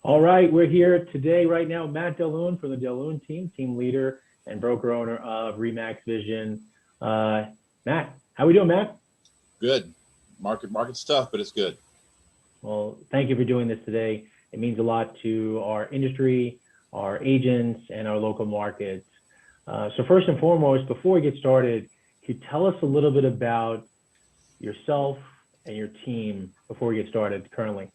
All right, we're here today, right now, Matt Delhougne from the Delhougne team, team leader and broker owner of Remax Vision. Matt, how we doing, Matt? Good. Market's tough, but it's good. Well, thank you for doing this today. It means a lot to our industry, our agents, and our local markets. So first and foremost, before we get started, can you tell us a little bit about yourself and your team before we get started currently?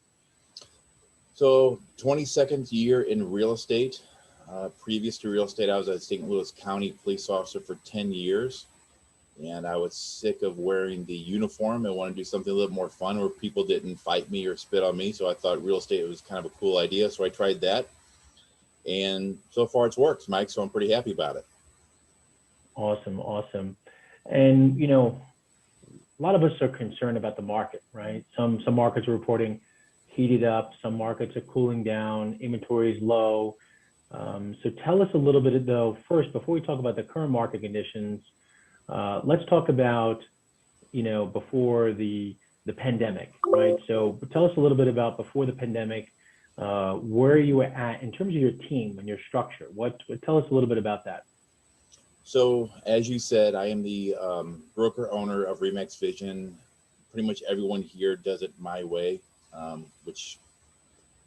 So 22nd year in real estate. Previous to real estate, I was a St. Louis County police officer for 10 years. And I was sick of wearing the uniform and wanted to do something a little more fun where people didn't fight me or spit on me. So I thought real estate was kind of a cool idea. So I tried that. And so far it's worked, Mike. So I'm pretty happy about it. Awesome, awesome. And a lot of us are concerned about the market, right? Some markets are reporting heated up, some markets are cooling down, inventory is low. So tell us a little bit though, first, before we talk about the current market conditions, let's talk about, before the pandemic, right? So tell us a little bit about before the pandemic, where you were at in terms of your team and your structure. Tell us a little bit about that. So as you said, I am the broker owner of Remax Vision. Pretty much everyone here does it my way, which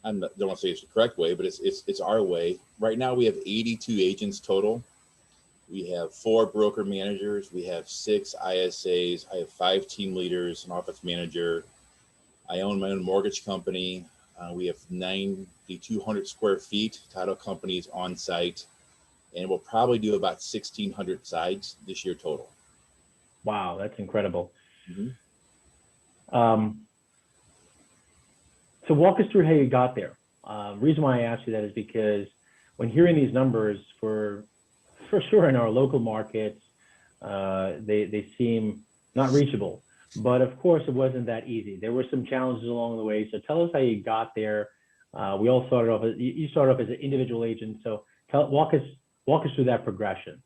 don't want to say it's the correct way, but it's our way. Right now we have 82 agents total. We have 4 broker managers. We have 6 ISAs. I have 5 team leaders, an office manager. I own my own mortgage company. We have 9,200 square feet, title companies on site, and we'll probably do about 1,600 sides this year total. Wow, that's incredible. Mm-hmm. So walk us through how you got there. Reason why I asked you that is because when hearing these numbers for sure in our local markets, they seem not reachable. But of course, it wasn't that easy. There were some challenges along the way. So tell us how you got there. We all started off you started off as an individual agent. So walk us through that progression.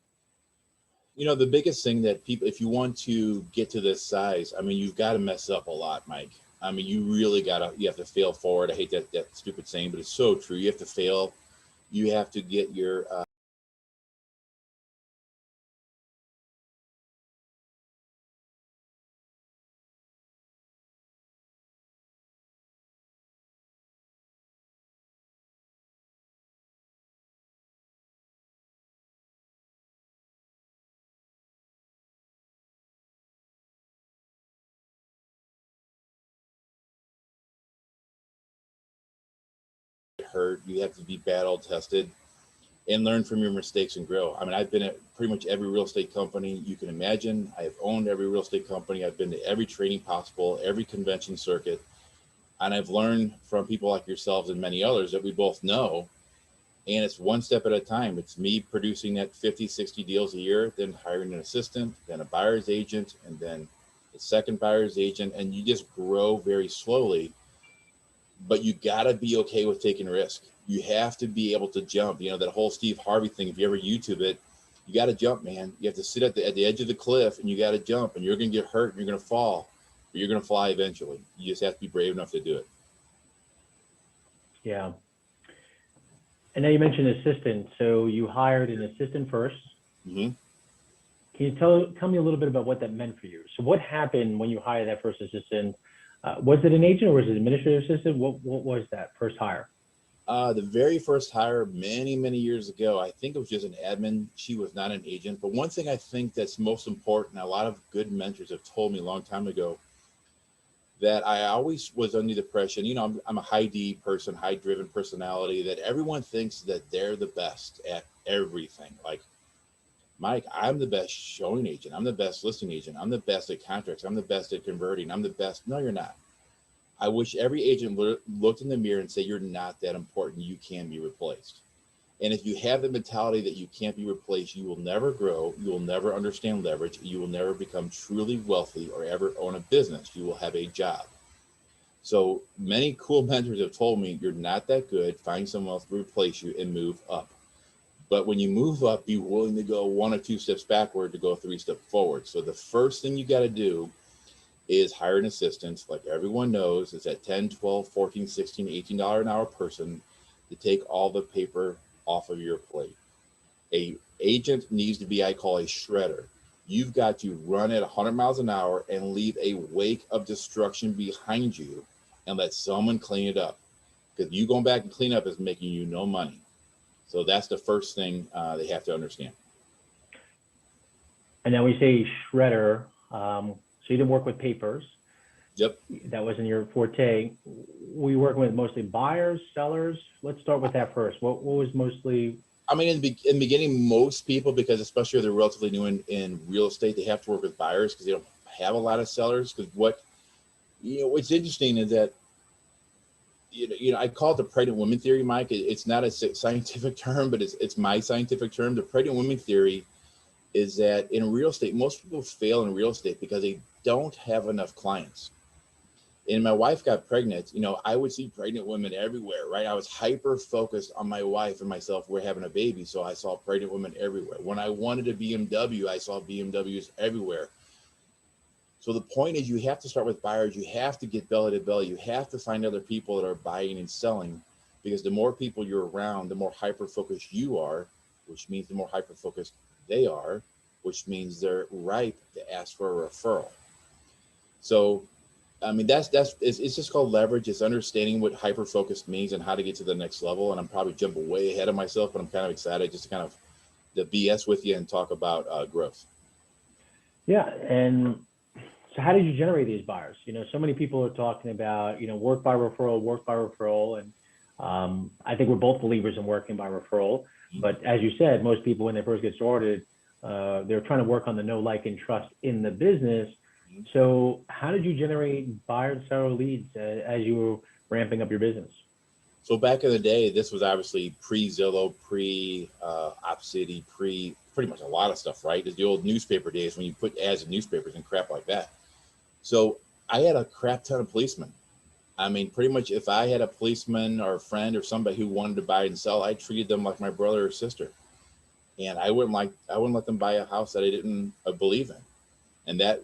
The biggest thing that people, if you want to get to this size, I mean, you've got to mess up a lot, Mike. I mean, you have to fail forward. I hate that stupid saying, but it's so true. You have to fail. You have to get your hurt. You have to be battle tested and learn from your mistakes and grow. I mean, I've been at pretty much every real estate company you can imagine. I have owned every real estate company. I've been to every training possible, every convention circuit. And I've learned from people like yourselves and many others that we both know. And it's one step at a time. It's me producing that 50, 60 deals a year, then hiring an assistant, then a buyer's agent, and then the second buyer's agent. And you just grow very slowly. But you got to be okay with taking risk. You have to be able to jump. That whole Steve Harvey thing, if you ever YouTube it, you got to jump, man. You have to sit at the edge of the cliff and you got to jump, and you're going to get hurt and you're going to fall, but you're going to fly eventually. You just have to be brave enough to do it. Yeah. And now you mentioned assistant. So you hired an assistant first. Mm-hmm. Can you tell me a little bit about what that meant for you? So what happened when you hired that first assistant? Was it an agent or was it an administrative assistant? What was that first hire? The very first hire many, many years ago, I think it was just an admin. She was not an agent. But one thing I think that's most important, a lot of good mentors have told me a long time ago, that I always was under the impression, I'm a high D person, high driven personality, that everyone thinks that they're the best at everything. Like, Mike, I'm the best showing agent. I'm the best listing agent. I'm the best at contracts. I'm the best at converting. I'm the best. No, you're not. I wish every agent looked in the mirror and said, you're not that important. You can be replaced. And if you have the mentality that you can't be replaced, you will never grow. You will never understand leverage. You will never become truly wealthy or ever own a business. You will have a job. So many cool mentors have told me, you're not that good. Find someone else to replace you and move up. But when you move up, be willing to go 1 or 2 steps backward to go 3 steps forward. So the first thing you got to do is hire an assistant. Like everyone knows, it's at $10, $12, $14, $16, $18 an hour person to take all the paper off of your plate. A agent needs to be, I call a shredder. You've got to run at 100 miles an hour and leave a wake of destruction behind you and let someone clean it up. Because you going back and clean up is making you no money. So that's the first thing they have to understand. And now we say shredder. So you didn't work with papers. Yep. That wasn't your forte. We working with mostly buyers, sellers. Let's start with that first. What was mostly? I mean, in the beginning, most people, because especially if they're relatively new in real estate, they have to work with buyers because they don't have a lot of sellers. Because what's interesting is that I call it the pregnant women theory, Mike. It's not a scientific term, but it's my scientific term. The pregnant women theory is that in real estate, most people fail in real estate because they don't have enough clients. And my wife got pregnant, I would see pregnant women everywhere, right? I was hyper focused on my wife and myself. We're having a baby. So I saw pregnant women everywhere. When I wanted a BMW, I saw BMWs everywhere. So the point is, you have to start with buyers. You have to get belly to belly. You have to find other people that are buying and selling, because the more people you're around, the more hyper focused you are, which means the more hyper focused they are, which means they're ripe to ask for a referral. So I mean, it's just called leverage. It's understanding what hyper focused means and how to get to the next level. And I'm probably jumping way ahead of myself, but I'm kind of excited just to kind of the BS with you and talk about growth. Yeah. And so how did you generate these buyers? So many people are talking about, work by referral. And I think we're both believers in working by referral. But as you said, most people, when they first get started, they're trying to work on the know, like, and trust in the business. So how did you generate buyer and seller leads as you were ramping up your business? So back in the day, this was obviously pre-Zillow, pre-OpCity, pretty much a lot of stuff, right? It's the old newspaper days when you put ads in newspapers and crap like that. So I had a crap ton of policemen. I mean, pretty much if I had a policeman or a friend or somebody who wanted to buy and sell, I treated them like my brother or sister. And I wouldn't let them buy a house that I didn't believe in. And that,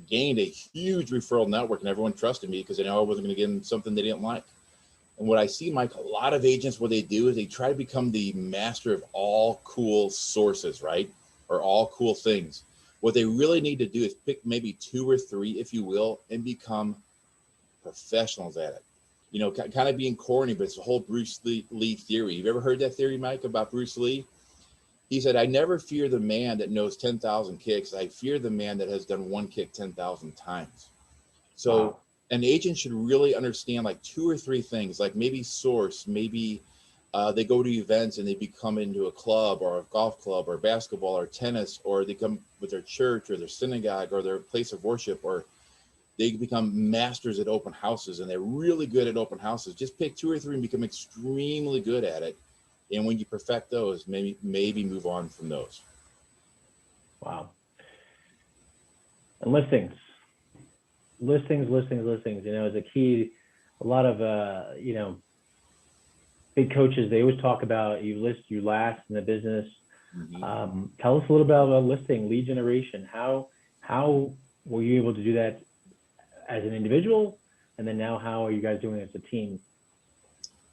gained a huge referral network, and everyone trusted me because they know I wasn't going to give them something they didn't like. And what I see, Mike, a lot of agents, what they do is they try to become the master of all cool sources, right? Or all cool things. What they really need to do is pick maybe 2 or 3, if you will, and become professionals at it. Kind of being corny, but it's the whole Bruce Lee theory. You've ever heard that theory, Mike, about Bruce Lee? He said, I never fear the man that knows 10,000 kicks. I fear the man that has done one kick 10,000 times. So wow. An agent should really understand like 2 or 3 things, like maybe source, maybe they go to events and they become into a club or a golf club or basketball or tennis, or they come with their church or their synagogue or their place of worship, or they become masters at open houses and they're really good at open houses. Just pick 2 or 3 and become extremely good at it. And when you perfect those, maybe move on from those. Wow. And listings. Is a key. A lot of, big coaches, they always talk about you list, you last in the business. Mm-hmm. Tell us a little bit about listing, lead generation. How were you able to do that as an individual? And then now how are you guys doing it as a team?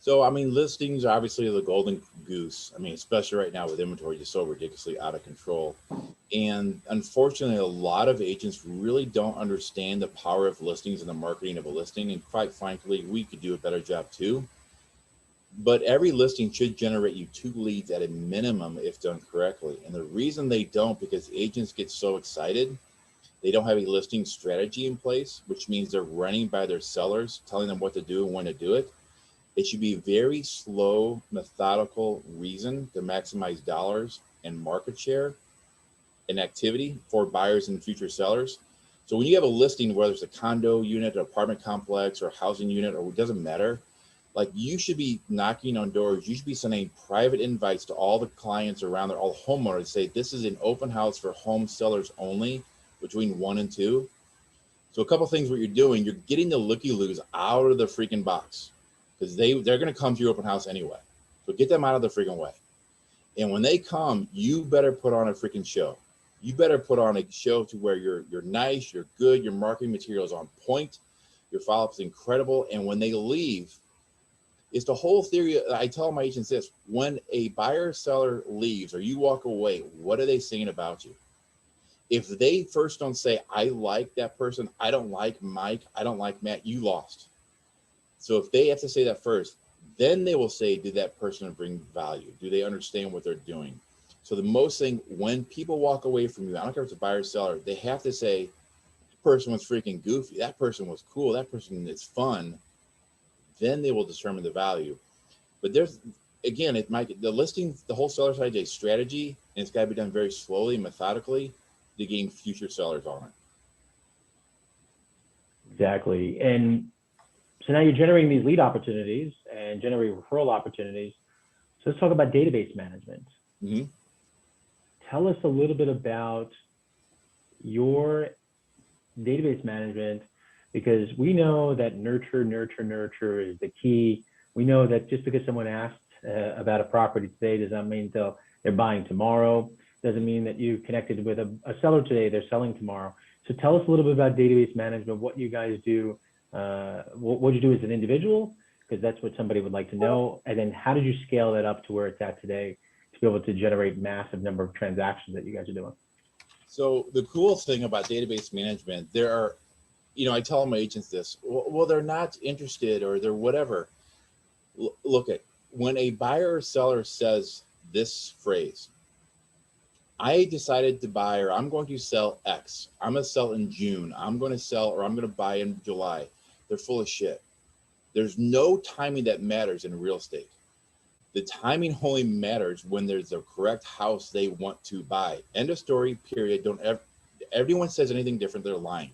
So, I mean, listings are obviously the golden goose. I mean, especially right now with inventory just so ridiculously out of control. And unfortunately, a lot of agents really don't understand the power of listings and the marketing of a listing. And quite frankly, we could do a better job too. But every listing should generate you 2 leads at a minimum if done correctly. And the reason they don't, because agents get so excited, they don't have a listing strategy in place, which means they're running by their sellers, telling them what to do and when to do it. It should be a very slow, methodical reason to maximize dollars and market share and activity for buyers and future sellers. So when you have a listing, whether it's a condo unit, an apartment complex, or a housing unit, or it doesn't matter, like you should be knocking on doors. You should be sending private invites to all the clients around there, all the homeowners, say this is an open house for home sellers only between 1 and 2. So a couple of things what you're doing, you're getting the looky-loos out of the freaking box, because they're going to come to your open house anyway. So get them out of the freaking way. And when they come, you better put on a freaking show. You better put on a show to where you're nice, you're good, your marketing material is on point, your follow-up is incredible. And when they leave, It's the whole theory. I tell my agents this: when a buyer or seller leaves or you walk away, what are they saying about you? If they first don't say, I like that person, I don't like Mike, I don't like Matt, you lost. So if they have to say that first, then they will say, did that person bring value? Do they understand what they're doing? So the most thing, when people walk away from you, I don't care if it's a buyer or seller, they have to say, that person was freaking goofy, that person was cool, that person is fun. Then they will determine the value. But there's, again, the listing, the whole seller side is a strategy, and it's got to be done very slowly and methodically to gain future sellers on it. Exactly. And so now you're generating these lead opportunities and generating referral opportunities. So let's talk about database management. Mm-hmm. Tell us a little bit about your database management, because we know that nurture is the key. We know that just because someone asked about a property today does not mean they're buying tomorrow. Doesn't mean that you connected with a seller today, they're selling tomorrow. So tell us a little bit about database management, what you guys do, what you do as an individual, because that's what somebody would like to know. And then how did you scale that up to where it's at today to be able to generate massive number of transactions that you guys are doing? So the cool thing about database management, there are, I tell my agents this, well, they're not interested or they're whatever. Look at when a buyer or seller says this phrase, I decided to buy, or I'm going to sell X. I'm going to sell in June. I'm going to sell, or I'm going to buy in July. They're full of shit. There's no timing that matters in real estate. The timing only matters when there's a correct house they want to buy. End of story, period. Everyone says anything different, they're lying.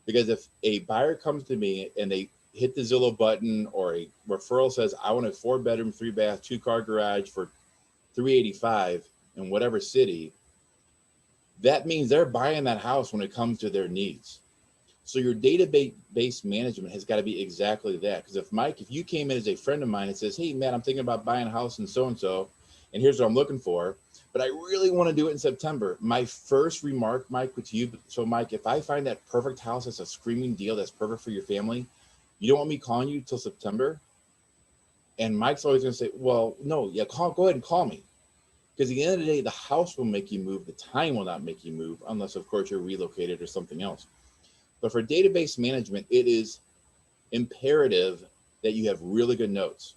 Because if a buyer comes to me and they hit the Zillow button or a referral says, I want a 4-bedroom, 3-bath, 2-car garage for $385 in whatever city, that means they're buying that house when it comes to their needs. So your database management has got to be exactly that. Because if you came in as a friend of mine and says, hey, Matt, I'm thinking about buying a house in so-and-so, and here's what I'm looking for, but I really want to do it in September. My first remark, Mike, with you, so Mike, if I find that perfect house that's a screaming deal that's perfect for your family, you don't want me calling you till September? And Mike's always going to say, well, no, yeah, go ahead and call me. Because at the end of the day, the house will make you move. The time will not make you move, unless, of course, you're relocated or something else. But for database management, it is imperative that you have really good notes.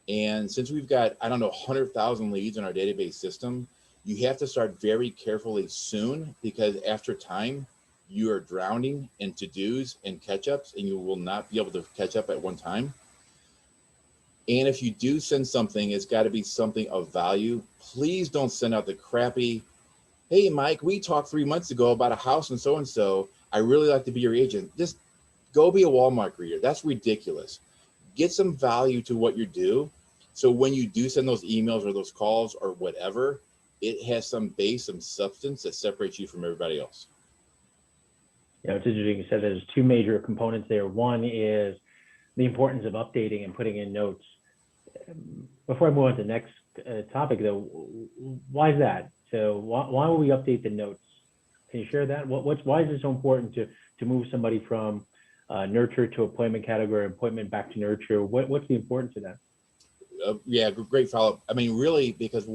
And since we've got, 100,000 leads in our database system, you have to start very carefully soon, because after time, you are drowning in to-dos and catch-ups, and you will not be able to catch up at one time. And if you do send something, it's got to be something of value. Please don't send out the crappy, hey, Mike, we talked 3 months ago about a house and so-and-so. I really like to be your agent. Just go be a Walmart greeter. That's ridiculous. Get some value to what you do. So when you do send those emails or those calls or whatever, it has some base, some substance that separates you from everybody else. Yeah, it's interesting. You said there's two major components there. One is the importance of updating and putting in notes. Before I move on to the next topic, though, why is that? So why will we update the notes? Can you share that? Why is it so important to move somebody from nurture to appointment category, appointment back to nurture? What's the importance of that? Yeah, great follow-up. I mean, really, because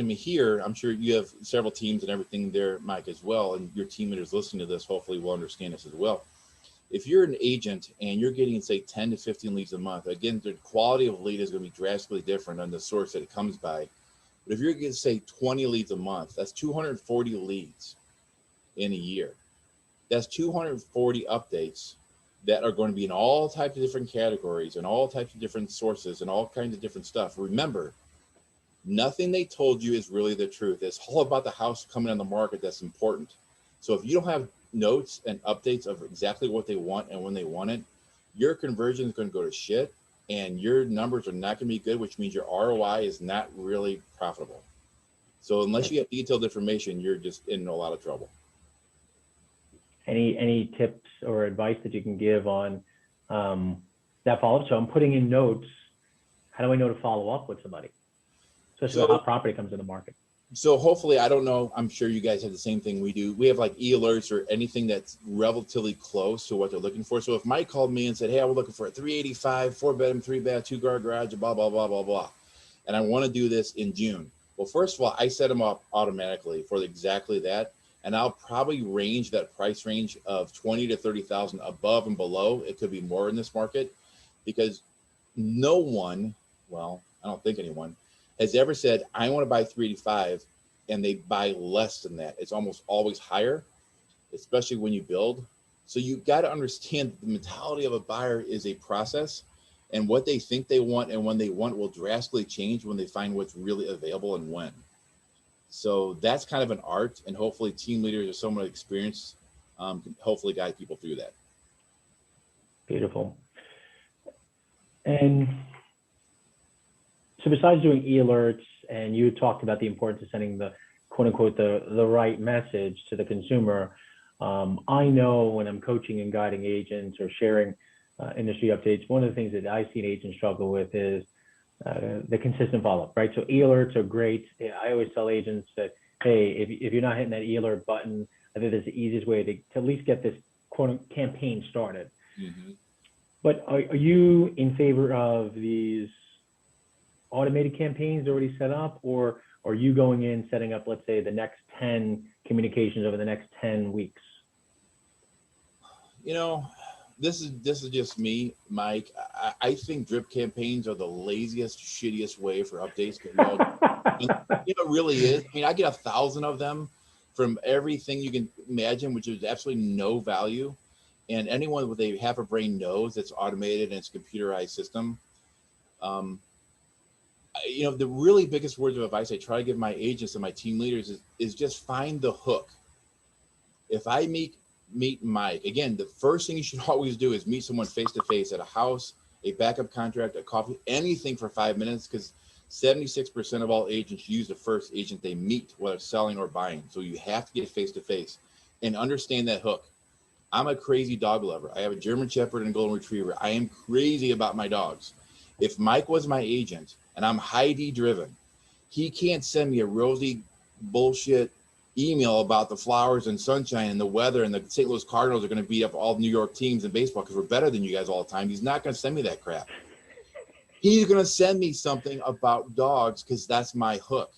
here, I'm sure you have several teams and everything there, Mike, as well, and your team leaders listening to this hopefully will understand this as well. If you're an agent and you're getting, say, 10 to 15 leads a month, again, the quality of lead is going to be drastically different on the source that it comes by. But if you're getting, say, 20 leads a month, that's 240 leads in a year. That's 240 updates that are going to be in all types of different categories and all types of different sources and all kinds of different stuff. Remember, nothing they told you is really the truth. It's all about the house coming on the market that's important. So if you don't have notes and updates of exactly what they want and when they want it, your conversion is going to go to shit and your numbers are not going to be good, which means your ROI is not really profitable. So unless you have detailed information, you're just in a lot of trouble. Any tips or advice that you can give on that follow-up? So I'm putting in notes. How do I know to follow up with somebody, especially when a hot property comes in the market? So hopefully, I don't know. I'm sure you guys have the same thing we do. We have like e-alerts or anything that's relatively close to what they're looking for. So if Mike called me and said, "Hey, I was looking for a 385, 4 bedroom, 3 bath, 2 car garage, blah blah blah blah blah," and I want to do this in June. Well, first of all, I set them up automatically for exactly that, and I'll probably range that price range of 20 to 30,000 above and below. It could be more in this market because no one, well, I don't think anyone, has ever said, I want to buy 385 and they buy less than that. It's almost always higher, especially when you build. So you got to understand the mentality of a buyer is a process, and what they think they want and when they want will drastically change when they find what's really available and when. So that's kind of an art, and hopefully team leaders or someone with experience can hopefully guide people through that. Beautiful. And so besides doing e-alerts, and you talked about the importance of sending the quote unquote the right message to the consumer. I know when I'm coaching and guiding agents or sharing industry updates, one of the things that I've seen agents struggle with is the consistent follow-up, right? So e-alerts are great. I always tell agents that, hey, if you're not hitting that e-alert button, I think that's the easiest way to at least get this quote campaign started. Mm-hmm. But are you in favor of these automated campaigns already set up, or are you going in setting up, let's say, the next 10 communications over the next 10 weeks? You know, this is just me, Mike. I think drip campaigns are the laziest, shittiest way for updates. It really is. I mean, I get 1,000 of them from everything you can imagine, which is absolutely no value. And anyone with a half a brain knows it's automated and it's a computerized system. Um, the really biggest words of advice I try to give my agents and my team leaders is just find the hook. If I meet Mike, again, the first thing you should always do is meet someone face to face at a house, a backup contract, a coffee, anything for 5 minutes, because 76% of all agents use the first agent they meet, whether selling or buying. So you have to get face to face and understand that hook. I'm a crazy dog lover. I have a German Shepherd and a Golden Retriever. I am crazy about my dogs. If Mike was my agent and I'm high D driven, he can't send me a rosy bullshit email about the flowers and sunshine and the weather and the St. Louis Cardinals are going to beat up all New York teams in baseball because we're better than you guys all the time. He's not going to send me that crap. He's going to send me something about dogs because that's my hook.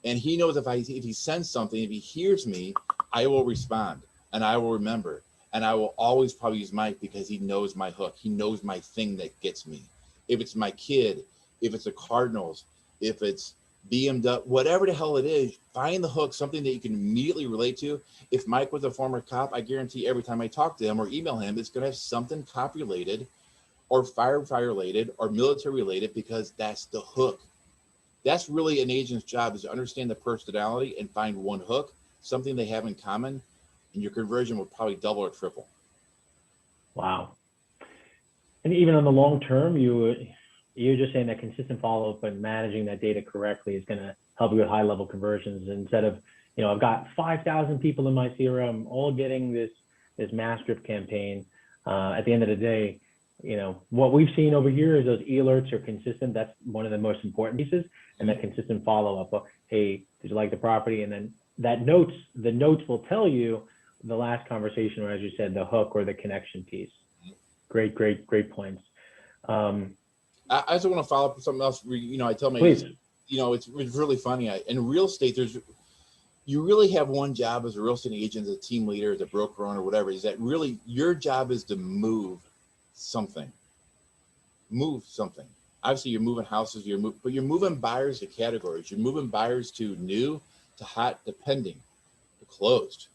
And he knows if he sends something, if he hears me, I will respond and I will remember. And I will always probably use Mike because he knows my hook. He knows my thing that gets me. If it's my kid, if it's the Cardinals, if it's BMW, whatever the hell it is, find the hook, something that you can immediately relate to. If Mike was a former cop, I guarantee every time I talk to him or email him, it's going to have something cop related or firefighter related or military related because that's the hook. That's really an agent's job, is to understand the personality and find one hook, something they have in common, and your conversion will probably double or triple. Wow. And even on the long term, you're just saying that consistent follow-up and managing that data correctly is going to help you with high-level conversions instead of, I've got 5,000 people in my CRM all getting this mass drip campaign. At the end of the day, what we've seen over here is those e-alerts are consistent. That's one of the most important pieces, and that consistent follow-up. Hey, did you like the property? And then the notes will tell you the last conversation, or as you said, the hook or the connection piece. Great points. I also want to follow up with something else. I tell my Please. agents, it's really funny. In real estate, you really have one job as a real estate agent, as a team leader, as a broker owner, whatever. Is that really your job is to move something? Move something. Obviously, you're moving houses, but you're moving buyers to categories. You're moving buyers to new, to hot, to pending, to closed.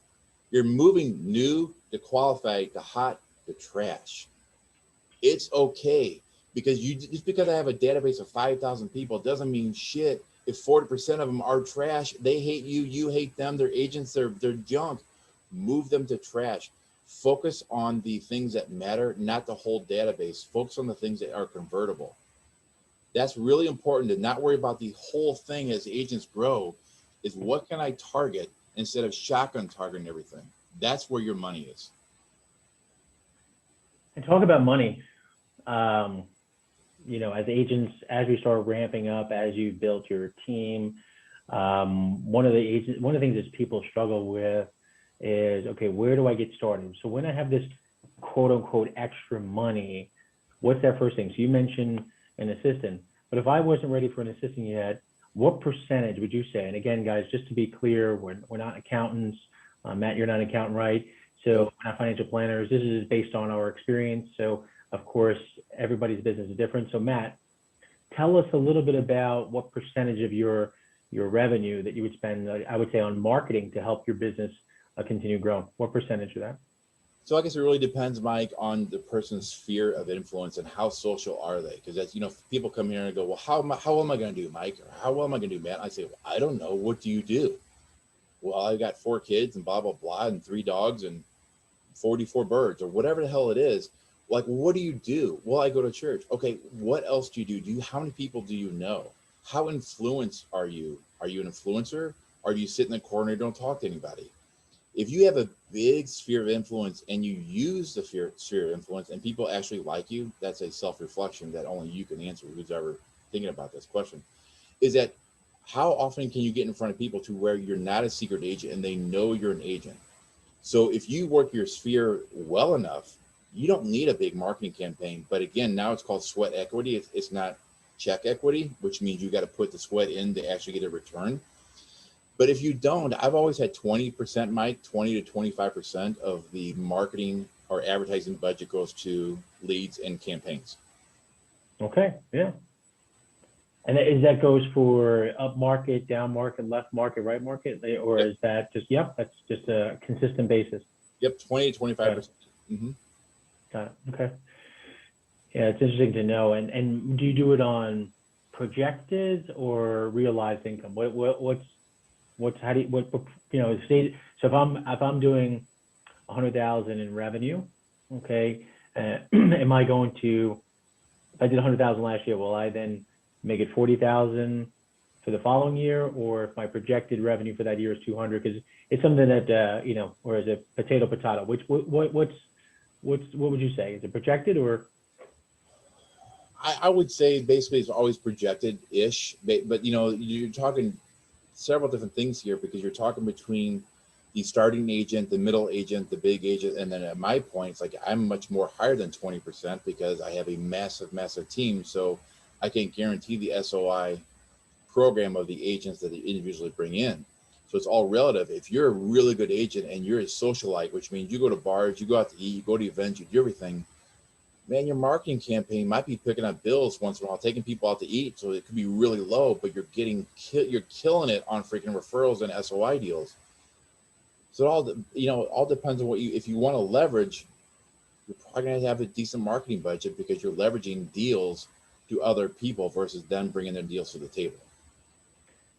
You're moving new to qualified, to hot, to trash. It's okay because just because I have a database of 5,000 people doesn't mean shit. If 40% of them are trash, they hate you, you hate them, they're agents, they're junk. Move them to trash. Focus on the things that matter, not the whole database. Focus on the things that are convertible. That's really important, to not worry about the whole thing as agents grow, is what can I target instead of shotgun targeting everything. That's where your money is. And talk about money. As agents, as we start ramping up, as you built your team, One of the things that people struggle with is, okay, where do I get started? So when I have this quote unquote extra money, what's that first thing? So you mentioned an assistant, but if I wasn't ready for an assistant yet, what percentage would you say? And again, guys, just to be clear, we're not accountants. Matt, you're not an accountant, right? So we're not financial planners. This is based on our experience. So of course, everybody's business is different. So Matt, tell us a little bit about what percentage of your revenue that you would spend, I would say, on marketing to help your business continue growing. What percentage of that? So I guess it really depends, Mike, on the person's sphere of influence and how social are they. Because that's, people come here and go, well, how well am I going to do, Mike? Or how well am I going to do, Matt? And I say, well, I don't know. What do you do? Well, I've got 4 kids and blah, blah, blah, and 3 dogs and 44 birds or whatever the hell it is. Like, what do you do? Well, I go to church. Okay, what else do you do? How many people do you know? How influenced are you? Are you an influencer? Or do you sit in the corner and don't talk to anybody? If you have a big sphere of influence and you use the sphere of influence and people actually like you, that's a self-reflection that only you can answer, who's ever thinking about this question, is that how often can you get in front of people to where you're not a secret agent and they know you're an agent? So if you work your sphere well enough, you don't need a big marketing campaign. But again, now it's called sweat equity. It's not check equity, which means you got to put the sweat in to actually get a return. But if you don't, I've always had 20%, Mike, 20 to 25% of the marketing or advertising budget goes to leads and campaigns. Okay, yeah. And is that goes for up market, down market, left market, right market, or Yep. is that just, yep, that's just a consistent basis? Yep, 20 to 25%. Mm-hmm. Got it. Okay. Yeah, it's interesting to know. And do you do it on projected or realized income? What's how do you, what say, so if I'm doing 100,000 in revenue, okay, am I going to, if I did 100,000 last year, will I then make it 40,000 for the following year, or if my projected revenue for that year is 200? Because it's something that or is it potato? What would you say? Is it projected or? I would say basically it's always projected-ish, but you're talking several different things here because you're talking between the starting agent, the middle agent, the big agent, and then at my point, it's like I'm much more higher than 20% because I have a massive, massive team. So I can guarantee the SOI program of the agents that they individually bring in. So it's all relative. If you're a really good agent and you're a socialite, which means you go to bars, you go out to eat, you go to events, you do everything, man, your marketing campaign might be picking up bills once in a while, taking people out to eat. So it could be really low, but you're killing it on freaking referrals and SOI deals. So it all depends on if you want to leverage, you're probably going to have a decent marketing budget because you're leveraging deals to other people versus them bringing their deals to the table.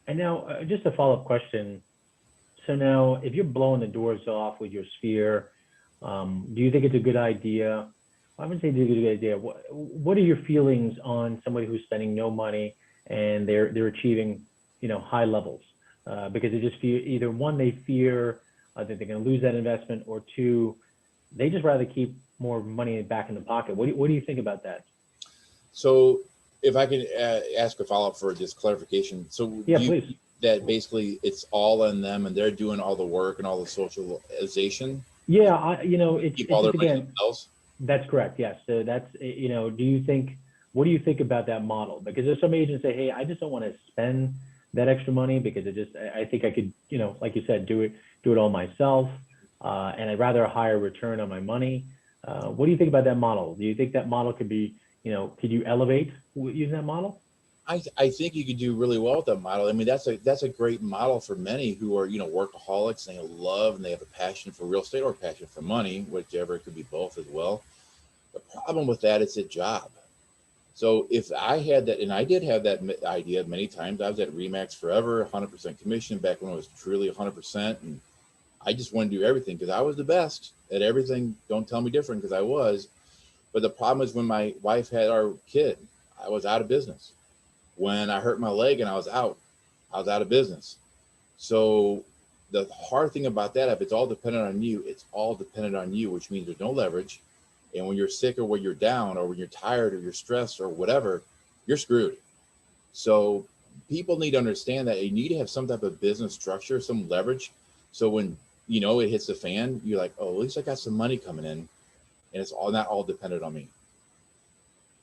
And now, just a follow-up question. So now, if you're blowing the doors off with your sphere, do you think it's a good idea? I wouldn't say it's a good idea. What are your feelings on somebody who's spending no money and they're achieving, high levels? Because they just fear, either one, they fear that they're going to lose that investment, or two, they just rather keep more money back in the pocket. What do you think about that? So if I can ask a follow-up for just clarification. So Yeah, please. that basically it's all on them and they're doing all the work and all the socialization? Yeah, Keep it's all their just, money again, themselves? that's correct. Yes. So that's, what do you think about that model? Because there's some agents say, hey, I just don't want to spend that extra money because I think I could, like you said, do it all myself. And I'd rather a higher return on my money. What do you think about that model? Do you think that model could be, could you elevate using that model? I think you could do really well with that model. I mean, that's a great model for many who are, workaholics and they have a passion for real estate or a passion for money, whichever, it could be both as well. The problem with that is a job. So if I had that, and I did have that idea many times, I was at Remax forever, 100% commission back when it was truly 100%. And I just wanted to do everything because I was the best at everything. Don't tell me different, because I was. But the problem is when my wife had our kid, I was out of business. When I hurt my leg and I was out of business. So the hard thing about that, if it's all dependent on you, it's all dependent on you, which means there's no leverage. And when you're sick or when you're down or when you're tired or you're stressed or whatever, you're screwed. So people need to understand that you need to have some type of business structure, some leverage. So when, it hits the fan, you're like, oh, at least I got some money coming in, and it's all not all dependent on me.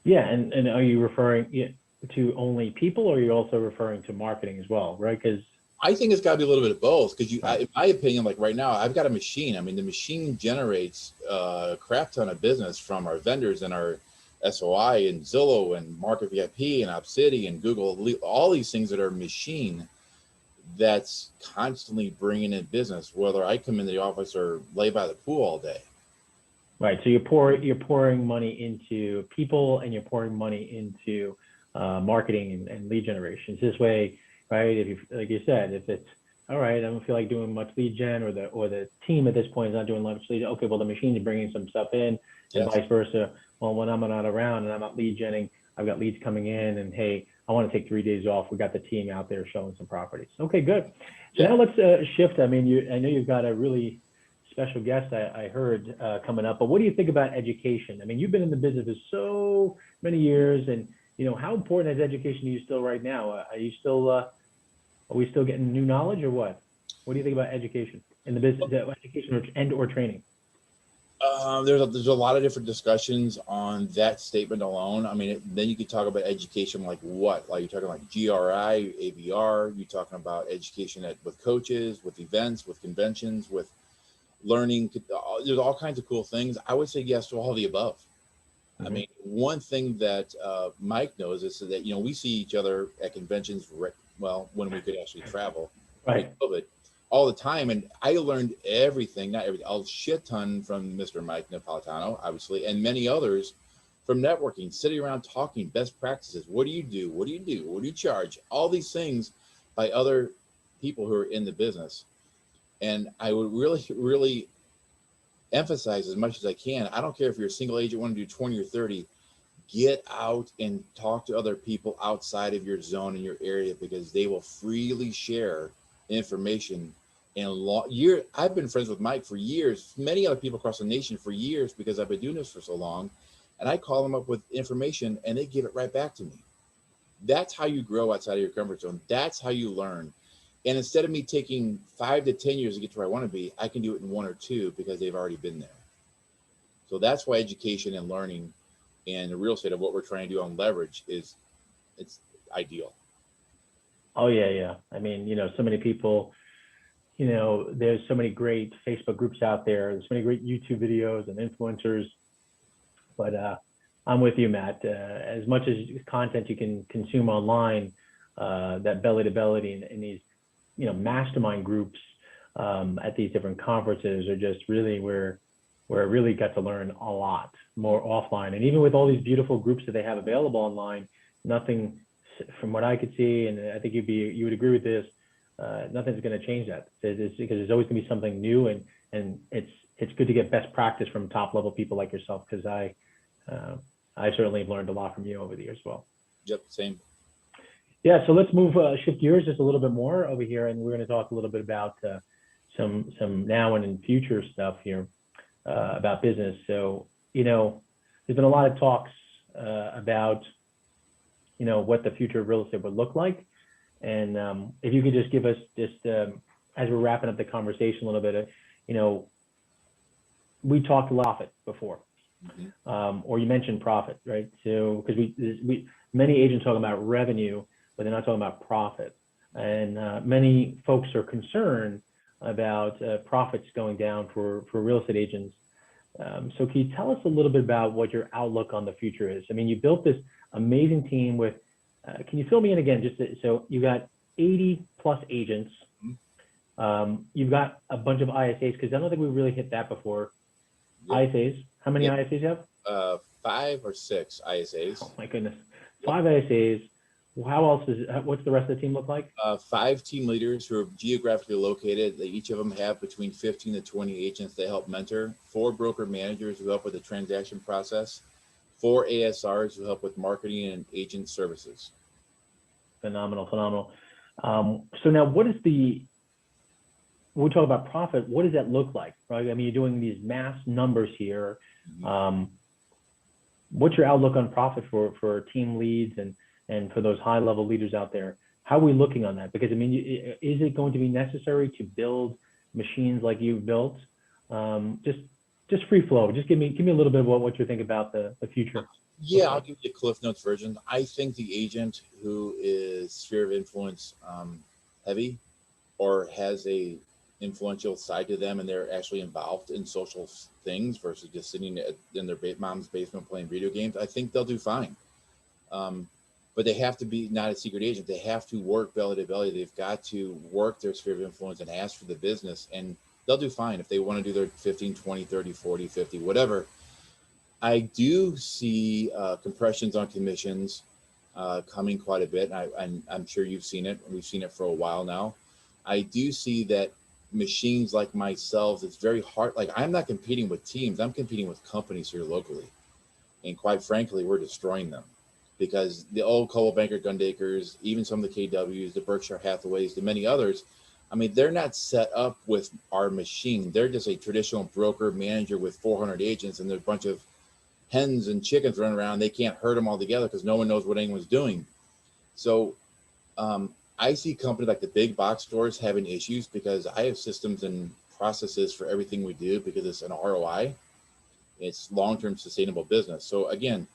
Yeah, and are you referring to only people, or are you also referring to marketing as well, right? Because I think it's got to be a little bit of both. Because right. in my opinion, like right now, I've got a machine. I mean, the machine generates a crap ton of business from our vendors and our SOI and Zillow and Market VIP and Opcity and Google, all these things that are machine that's constantly bringing in business, whether I come into the office or lay by the pool all day. Right. So you're pouring money into people, and you're pouring money into marketing and lead generations. This way, right? If you, like you said, if it's all right, I don't feel like doing much lead gen, or the team at this point is not doing much lead. Okay, well the machine's bringing some stuff in, and Yes. vice versa. Well, when I'm not around and I'm not lead genning, I've got leads coming in, and hey, I want to take 3 days off. We got the team out there showing some properties. Okay, good. So Yeah. now let's shift. I mean, I know you've got a really special guest I heard coming up, but what do you think about education? I mean, you've been in the business for so many years, and how important is education to you still right now? Are we still getting new knowledge, or what? What do you think about education in the business, education or training? There's a lot of different discussions on that statement alone. I mean, then you could talk about education like what? Like you're talking like GRI, ABR. You're talking about education with coaches, with events, with conventions, with learning. There's all kinds of cool things. I would say yes to all of the above. Mm-hmm. I mean, one thing that Mike knows is that we see each other at conventions. Well, when we could actually travel, right? COVID, all the time, and I learned everything, not everything, a shit ton from Mr. Mike Napolitano, obviously, and many others from networking, sitting around talking best practices. What do you do? What do you do? What do you charge? All these things by other people who are in the business. And I would really, really emphasize as much as I can. I don't care if you're a single agent, want to do 20 or 30, get out and talk to other people outside of your zone in your area, because they will freely share information. And I've been friends with Mike for years, many other people across the nation for years, because I've been doing this for so long. And I call them up with information and they give it right back to me. That's how you grow outside of your comfort zone. That's how you learn. And instead of me taking 5 to 10 years to get to where I want to be, I can do it in 1 or 2 because they've already been there. So that's why education and learning and the real estate of what we're trying to do on leverage it's ideal. Oh yeah. I mean, so many people, there's so many great Facebook groups out there. There's so many great YouTube videos and influencers. But I'm with you, Matt. As much as content you can consume online, that belly to belly in these, mastermind groups at these different conferences are just really where I really got to learn a lot more offline. And even with all these beautiful groups that they have available online, nothing, from what I could see, and I think you would agree with this, nothing's going to change that. It's because there's always going to be something new, and it's good to get best practice from top level people like yourself, because I certainly have learned a lot from you over the years as well. Yep, same. Yeah, so let's shift gears just a little bit more over here, and we're going to talk a little bit about some now and in future stuff here about business. So, there's been a lot of talks about, what the future of real estate would look like. And if you could just give us as we're wrapping up the conversation a little bit, we talked a lot of profit before, or you mentioned profit, right? So, because many agents talk about revenue, but they're not talking about profit. And many folks are concerned about profits going down for real estate agents. So can you tell us a little bit about what your outlook on the future is? I mean, you built this amazing team with, can you fill me in again? So you got 80 plus agents. You've got a bunch of ISAs, because I don't think we really hit that before. Yep. ISAs, how many ISAs you have? 5 or 6 ISAs. Oh my goodness, 5 ISAs. How else what's the rest of the team look like? 5 team leaders who are geographically located. Each of them have between 15 to 20 agents they help mentor. 4 broker managers who help with the transaction process. 4 ASRs who help with marketing and agent services. Phenomenal. So now when we talk about profit, what does that look like, right? I mean, you're doing these mass numbers here. What's your outlook on profit for team leads and for those high level leaders out there? how are we looking on that? Because I mean, is it going to be necessary to build machines like you've built? Just free flow. Just give me a little bit of what you think about the future. Yeah, I'll give you the Cliff Notes version. I think the agent who is sphere of influence heavy or has a influential side to them and they're actually involved in social things versus just sitting in their mom's basement playing video games, I think they'll do fine. But they have to be not a secret agent. They have to work belly to belly. They've got to work their sphere of influence and ask for the business, and they'll do fine if they want to do their 15, 20, 30, 40, 50, whatever. I do see compressions on commissions coming quite a bit. I'm sure you've seen it. We've seen it for a while now. I do see that machines like myself, it's very hard. Like, I'm not competing with teams. I'm competing with companies here locally. And quite frankly, we're destroying them because the old Coldwell Banker Gundakers, even some of the KWs, the Berkshire Hathaways, the many others, I mean, they're not set up with our machine. They're just a traditional broker manager with 400 agents, and there's a bunch of hens and chickens running around. They can't herd them all together because no one knows what anyone's doing. So I see companies like the big box stores having issues because I have systems and processes for everything we do because it's an ROI. It's long-term sustainable business. So again,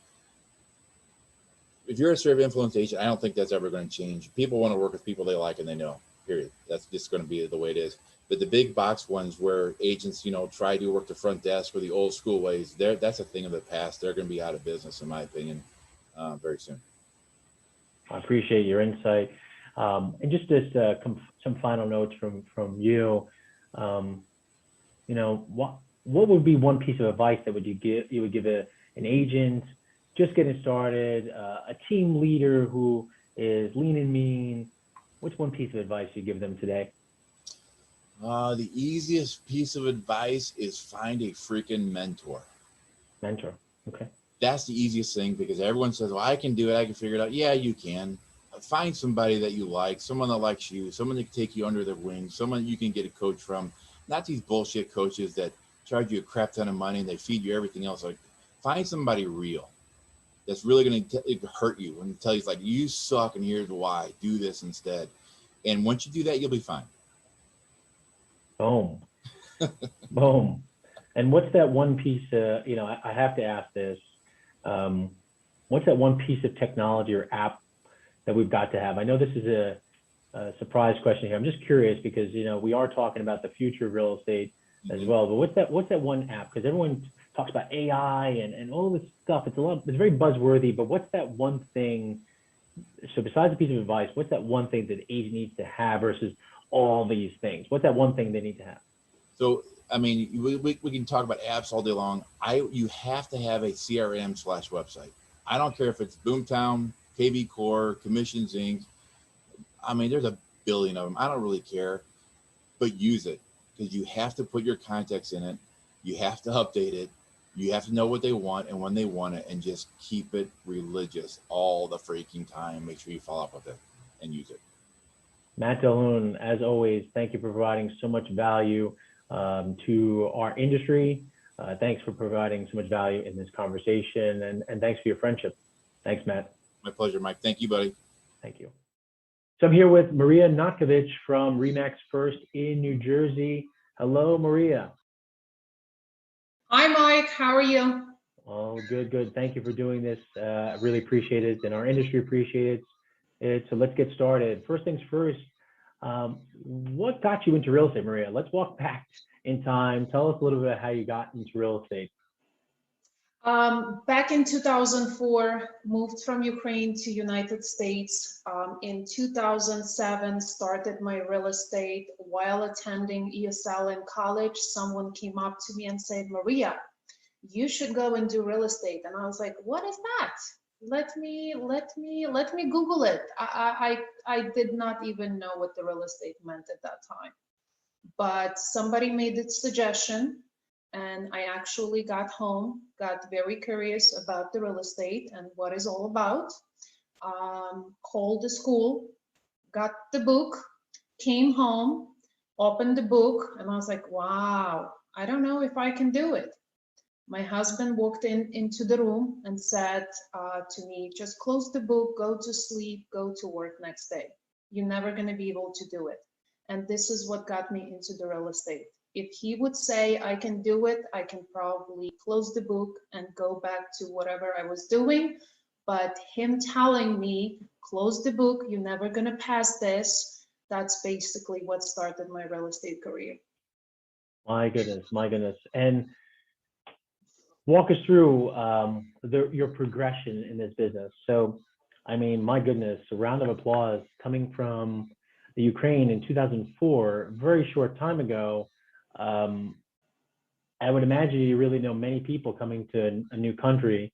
if you're a sphere of influence agent, I don't think that's ever going to change. People want to work with people they like and they know, period. That's just going to be the way it is. But the big box ones where agents, try to work the front desk or the old school ways, that's a thing of the past. They're going to be out of business, in my opinion, very soon. I appreciate your insight. And just some final notes from you. What would be one piece of advice that you would give an agent just getting started, a team leader who is lean and mean? What's one piece of advice you give them today? The easiest piece of advice is find a freaking mentor. Mentor. Okay. That's the easiest thing because everyone says, well, I can do it. I can figure it out. Yeah, you can. Find somebody that you like, someone that likes you, someone that can take you under their wing, someone you can get a coach from, not these bullshit coaches that charge you a crap ton of money and they feed you everything else. Like, find somebody real that's really going to hurt you and tell you, like, you suck and here's why. Do this instead. And once you do that, you'll be fine. Boom. Boom. And what's that one piece, I have to ask this. What's that one piece of technology or app that we've got to have? I know this is a surprise question here. I'm just curious because, we are talking about the future of real estate as well. But what's that one app? Because everyone talks about AI and all this stuff. It's very buzzworthy, but what's that one thing? So besides a piece of advice, what's that one thing that an agent needs to have versus all these things? What's that one thing they need to have? So, I mean, we can talk about apps all day long. You have to have a CRM/website. I don't care if it's Boomtown, KB Core, Commissions Inc. I mean, there's a billion of them. I don't really care, but use it because you have to put your context in it. You have to update it. You have to know what they want and when they want it, and just keep it religious all the freaking time. Make sure you follow up with it and use it. Matt Delhougne, as always, thank you for providing so much value to our industry. Thanks for providing so much value in this conversation, and thanks for your friendship. Thanks, Matt. My pleasure, Mike. Thank you, buddy. Thank you. So I'm here with Mariya Hnatkevych from RE/MAX First in New Jersey. Hello, Mariya. Hi, Mike. How are you? Oh, good. Thank you for doing this. I really appreciate it, and our industry appreciates it. So let's get started. First things first, what got you into real estate, Mariya? Let's walk back in time. Tell us a little bit how you got into real estate. Back in 2004, moved from Ukraine to United States. In 2007, started my real estate while attending ESL in college. Someone came up to me and said, Mariya, you should go and do real estate. And I was like, what is that? Let me Google it. I did not even know what the real estate meant at that time. But somebody made the suggestion, and I actually got home, got very curious about the real estate and what it's all about. Called the school, got the book, came home, opened the book, and I was like, wow, I don't know if I can do it. My husband walked into the room and said to me, just close the book, go to sleep, go to work next day. you're never going to be able to do it. And this is what got me into the real estate. If he would say I can do it, I can probably close the book and go back to whatever I was doing. But him telling me, close the book, you're never going to pass this, that's basically what started my real estate career. My goodness, my goodness. And walk us through your progression in this business. So, I mean, my goodness, a round of applause coming from the Ukraine in 2004, very short time ago. I would imagine you really know many people coming to a new country.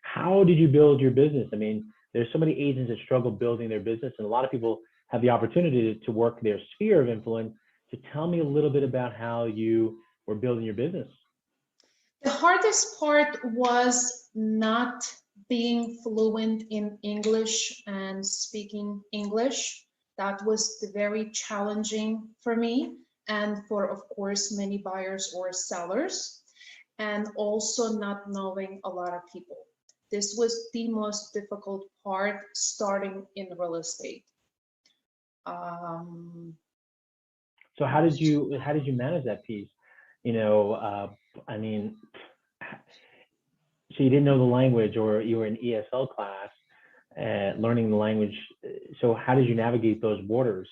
How did you build your business? I mean, there's so many agents that struggle building their business, and a lot of people have the opportunity to work their sphere of influence. So tell me a little bit about how you were building your business. The hardest part was not being fluent in English and speaking English. That was very challenging for me and for, of course, many buyers or sellers, and also not knowing a lot of people. This was the most difficult part starting in real estate. So how did you manage that piece? You know, I mean, so you didn't know the language, or you were in ESL class, learning the language. So how did you navigate those waters?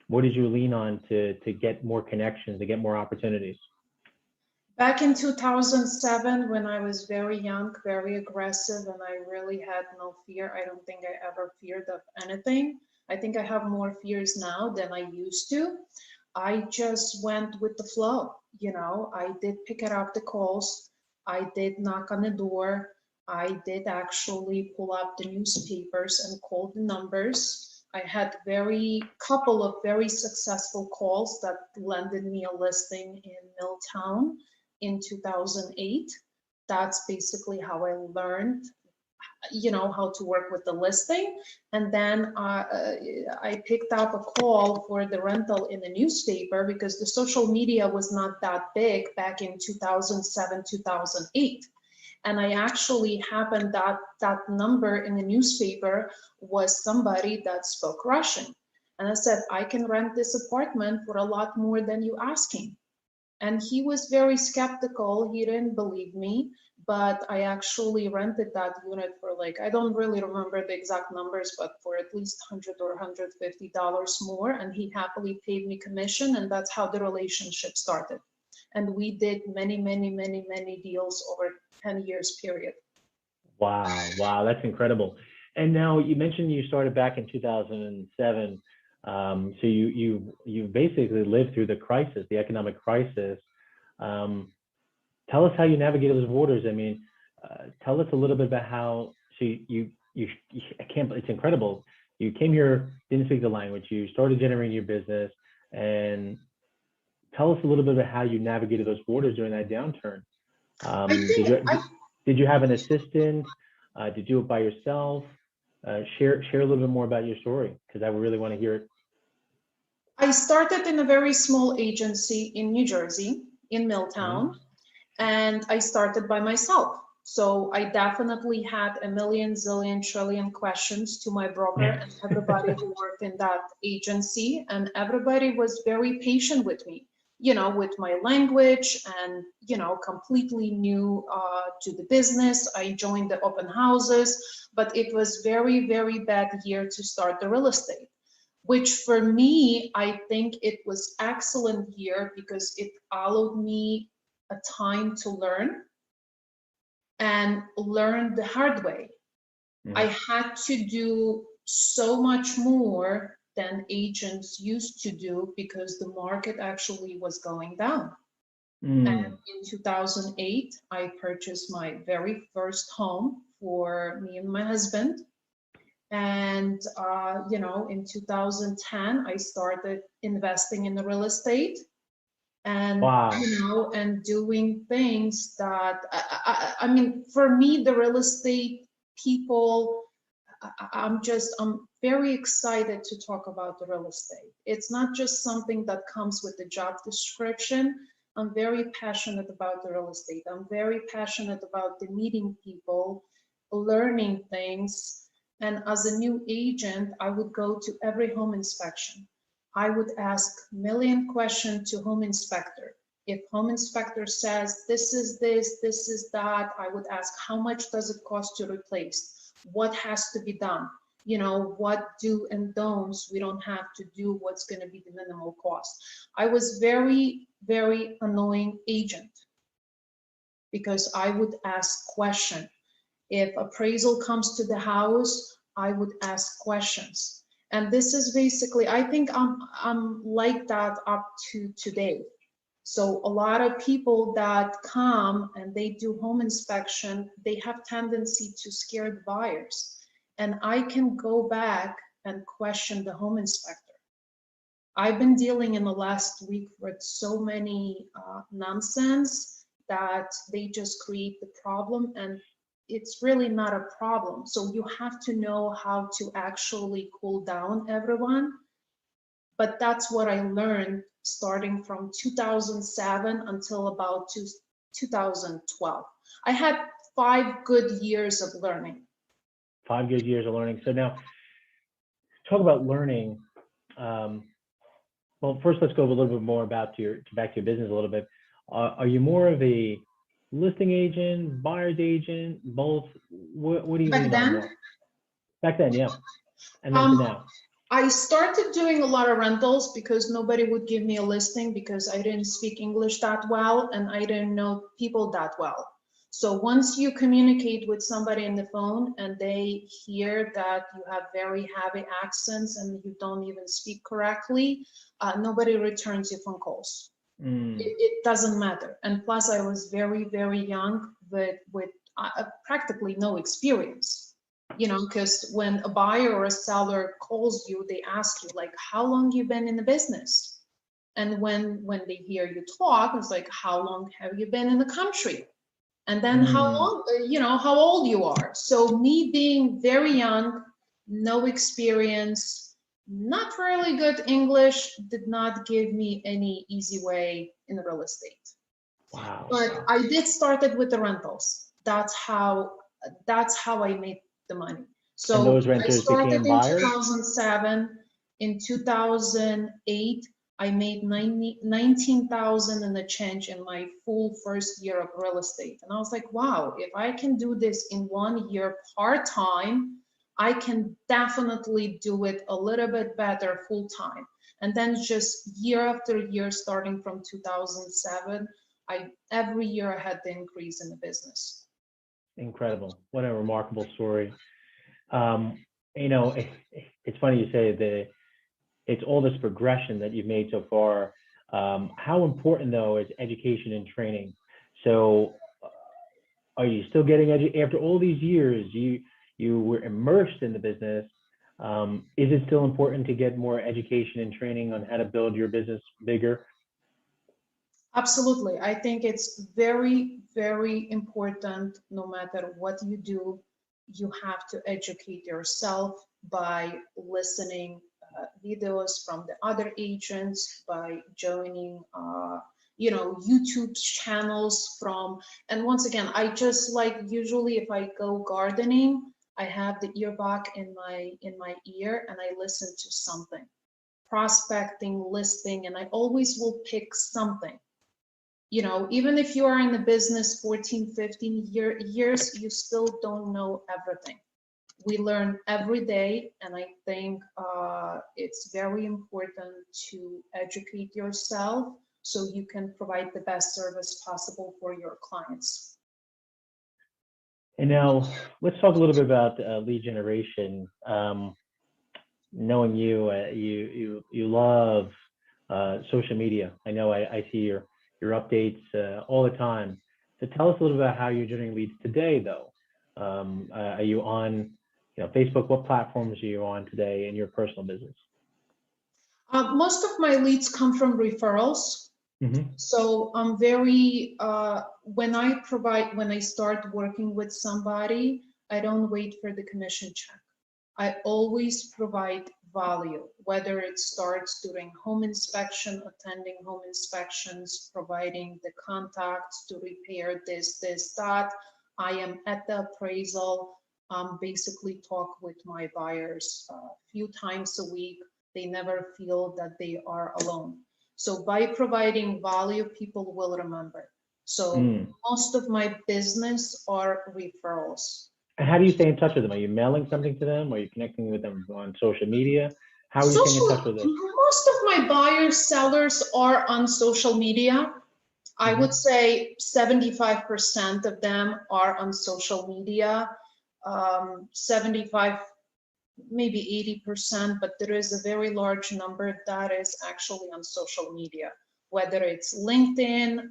What did you lean on to get more connections, to get more opportunities? Back in 2007, when I was very young, very aggressive, and I really had no fear, I don't think I ever feared of anything. I think I have more fears now than I used to. I just went with the flow. You know, I did pick up the calls. I did knock on the door. I did actually pull up the newspapers and call the numbers. I had couple of very successful calls that landed me a listing in Milltown in 2008. That's basically how I learned, you know, how to work with the listing. And then I picked up a call for the rental in the newspaper because the social media was not that big back in 2007, 2008. And I actually happened that number in the newspaper was somebody that spoke Russian. And I said, I can rent this apartment for a lot more than you asking. And he was very skeptical. He didn't believe me, but I actually rented that unit for, like, I don't really remember the exact numbers, but for at least $100 or $150 more. And he happily paid me commission. And that's how the relationship started. And we did many, many, many, many deals over 10 years period. Wow, wow, that's incredible. And now you mentioned you started back in 2007. So you basically lived through the crisis, the economic crisis. Tell us how you navigated those waters. I mean, tell us a little bit about how. So I can't. It's incredible. You came here, didn't speak the language. You started generating your business, and tell us a little bit about how you navigated those waters during that downturn. Did you have an assistant? Did you do it by yourself? Share a little bit more about your story, because I really want to hear it. I started in a very small agency in New Jersey, in Milltown, and I started by myself. So I definitely had a million, zillion, trillion questions to my broker and everybody who worked in that agency, and everybody was very patient with me, you know, with my language, and, you know, completely new to the business. I joined the open houses, but it was very, very bad year to start the real estate, which for me, I think it was excellent year because it allowed me a time to learn and learn the hard way. I had to do so much more than agents used to do because the market actually was going down. And in 2008, I purchased my very first home for me and my husband. And, you know, in 2010, I started investing in the real estate and, you know, and doing things that, I mean, for me, the real estate people, I'm very excited to talk about the real estate. It's not just something that comes with the job description. I'm very passionate about the real estate. I'm very passionate about the meeting people, learning things, And as a new agent, I would go to every home inspection. I would ask a million questions to home inspector. If home inspector says, this is this, this is that, I would ask, how much does it cost to replace? What has to be done? You know, what do and don'ts we don't have to do, what's going to be the minimal cost. I was very, very annoying agent because I would ask questions. If appraisal comes to the house, I would ask questions. And this is basically, I think I'm like that up to today. So a lot of people that come and they do home inspection, they have tendency to scare the buyers. And I can go back and question the home inspector. I've been dealing in the last week with so many nonsense that they just create the problem, and it's really not a problem. So you have to know how to actually cool down everyone. But that's what I learned starting from 2007 until about 2012. I had 5 good years of learning. 5 good years of learning. So now, talk about learning. Well, first, let's go a little bit more about back to your business a little bit. Are you more of a listing agent, buyer's agent, both? What do you Back lean on then? more? Back then, yeah. And then to now. I started doing a lot of rentals because nobody would give me a listing because I didn't speak English that well and I didn't know people that well. So once you communicate with somebody on the phone and they hear that you have very heavy accents and you don't even speak correctly, nobody returns your phone calls. It doesn't matter. And plus I was very, very young with practically no experience. You know, because when a buyer or a seller calls you, they ask you like, how long you been in the business? And when they hear you talk, it's like, how long have you been in the country? And then how long, you know, how old you are. So me being very young, no experience, not really good English, did not give me any easy way in real estate. Wow. But I did started with the rentals. That's how I made the money. So and those renters I started became in buyers? 2007. In 2008, I made 19,000 and a change in my full first year of real estate. And I was like, wow, if I can do this in 1 year part-time, I can definitely do it a little bit better full-time. And then just year after year, starting from 2007, every year I had the increase in the business. Incredible. What a remarkable story. You know, it's funny you say that it's all this progression that you've made so far. How important, though, is education and training? So are you still getting after all these years, you were immersed in the business. Is it still important to get more education and training on how to build your business bigger? Absolutely. I think it's very, very important. No matter what you do, you have to educate yourself by listening videos from the other agents, by joining you know, YouTube channels from, and once again, I just like, usually if I go gardening, I have the earbud in my ear and I listen to something, prospecting, listing, and I always will pick something. You know, even if you are in the business 14, 15 years, you still don't know everything. We learn every day, and I think it's very important to educate yourself so you can provide the best service possible for your clients. And now let's talk a little bit about lead generation. Knowing you, you love social media. I know I see your updates all the time. So tell us a little bit about how you're generating leads today, though. Are you on, Facebook? What platforms are you on today in your personal business? Most of my leads come from referrals. So I'm very, when I start working with somebody, I don't wait for the commission check. I always provide value, whether it starts during home inspection, attending home inspections, providing the contacts to repair this, that. I am at the appraisal. basically talk with my buyers a few times a week. They never feel that they are alone. So by providing value, people will remember. So most of my business are referrals. And how do you stay in touch with them? Are you mailing something to them? Are you connecting with them on social media? How are you staying in touch with them? Most of my buyers, sellers are on social media. I would say 75% of them are on social media. 75, maybe 80%, but there is a very large number that is actually on social media, whether it's LinkedIn,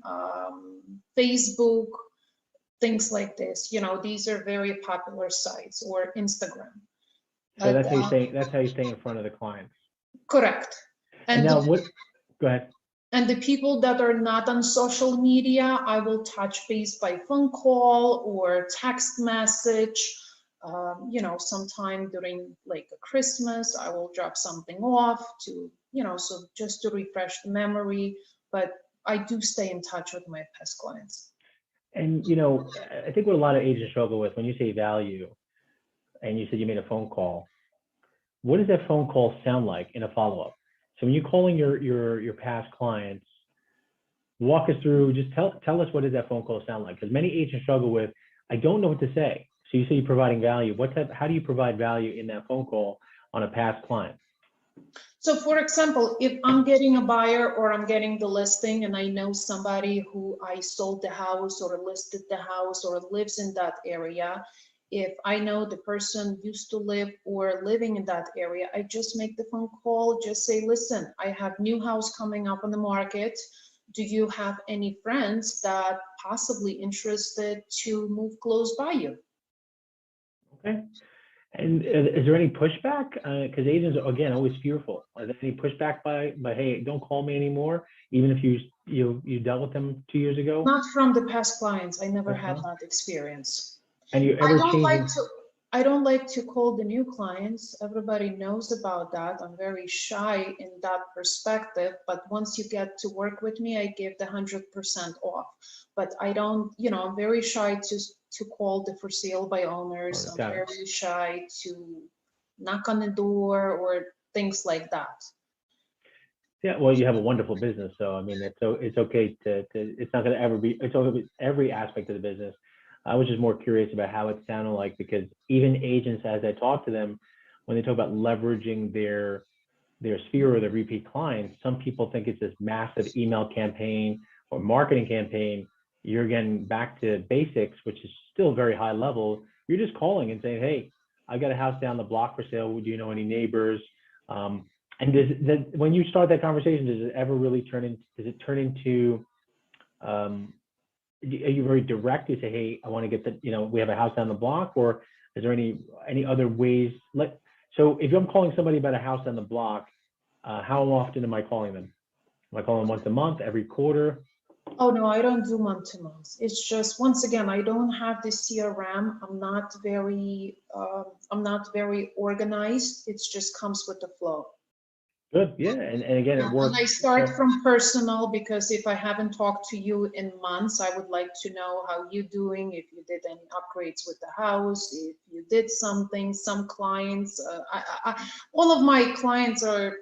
Facebook, things like this. You know, these are very popular sites, or Instagram. So that's how you stay. That's how you stay in front of the clients. Correct. And now, what? Go ahead. And the people that are not on social media, I will touch base by phone call or text message. You know, sometime during like Christmas, I will drop something off to, you know, so just to refresh the memory. But I do stay in touch with my past clients. And, you know, I think what a lot of agents struggle with when you say value, and you said you made a phone call, what does that phone call sound like in a follow-up? So when you're calling your past clients, walk us through, just tell us, what does that phone call sound like? Because many agents struggle with, I don't know what to say. So you say you're providing value. How do you provide value in that phone call on a past client? So for example, if I'm getting a buyer or I'm getting the listing and I know somebody who I sold the house or listed the house or lives in that area, if I know the person used to live or living in that area, I just make the phone call, just say, listen, I have new house coming up on the market. Do you have any friends that possibly interested to move close by you? Okay. And is there any pushback? Because agents are, again, always fearful. Is there any pushback by, hey, don't call me anymore, even if you dealt with them 2 years ago? Not from the past clients. I never had that experience. And you ever changing? I don't like to call the new clients. Everybody knows about that. I'm very shy in that perspective. But once you get to work with me, I give the 100% off. But I don't, you know, I'm very shy to call the for sale by owners. I'm very shy to knock on the door or things like that. Yeah, well, you have a wonderful business, so I mean, it's okay to it's not going to ever be, it's over every aspect of the business. I was just more curious about how it sounded like, because even agents, as I talk to them, when they talk about leveraging their sphere or their repeat clients, some people think it's this massive email campaign or marketing campaign. You're getting back to basics, which is still very high level. You're just calling and saying, hey, I got a house down the block for sale. Do you know any neighbors? And when you start that conversation, does it ever really turn into, are you very direct? You say, hey, I want to get we have a house down the block, or is there any other ways? So if I'm calling somebody about a house down the block, how often am I calling them? Am I calling them once a month, every quarter? Oh no, I don't do month to month. It's just, once again, I don't have the CRM. I'm not very organized. It just comes with the flow. Good, yeah, and again, it works. And I start from personal, because if I haven't talked to you in months, I would like to know how you're doing, if you did any upgrades with the house, if you did something. Some clients, all of my clients are,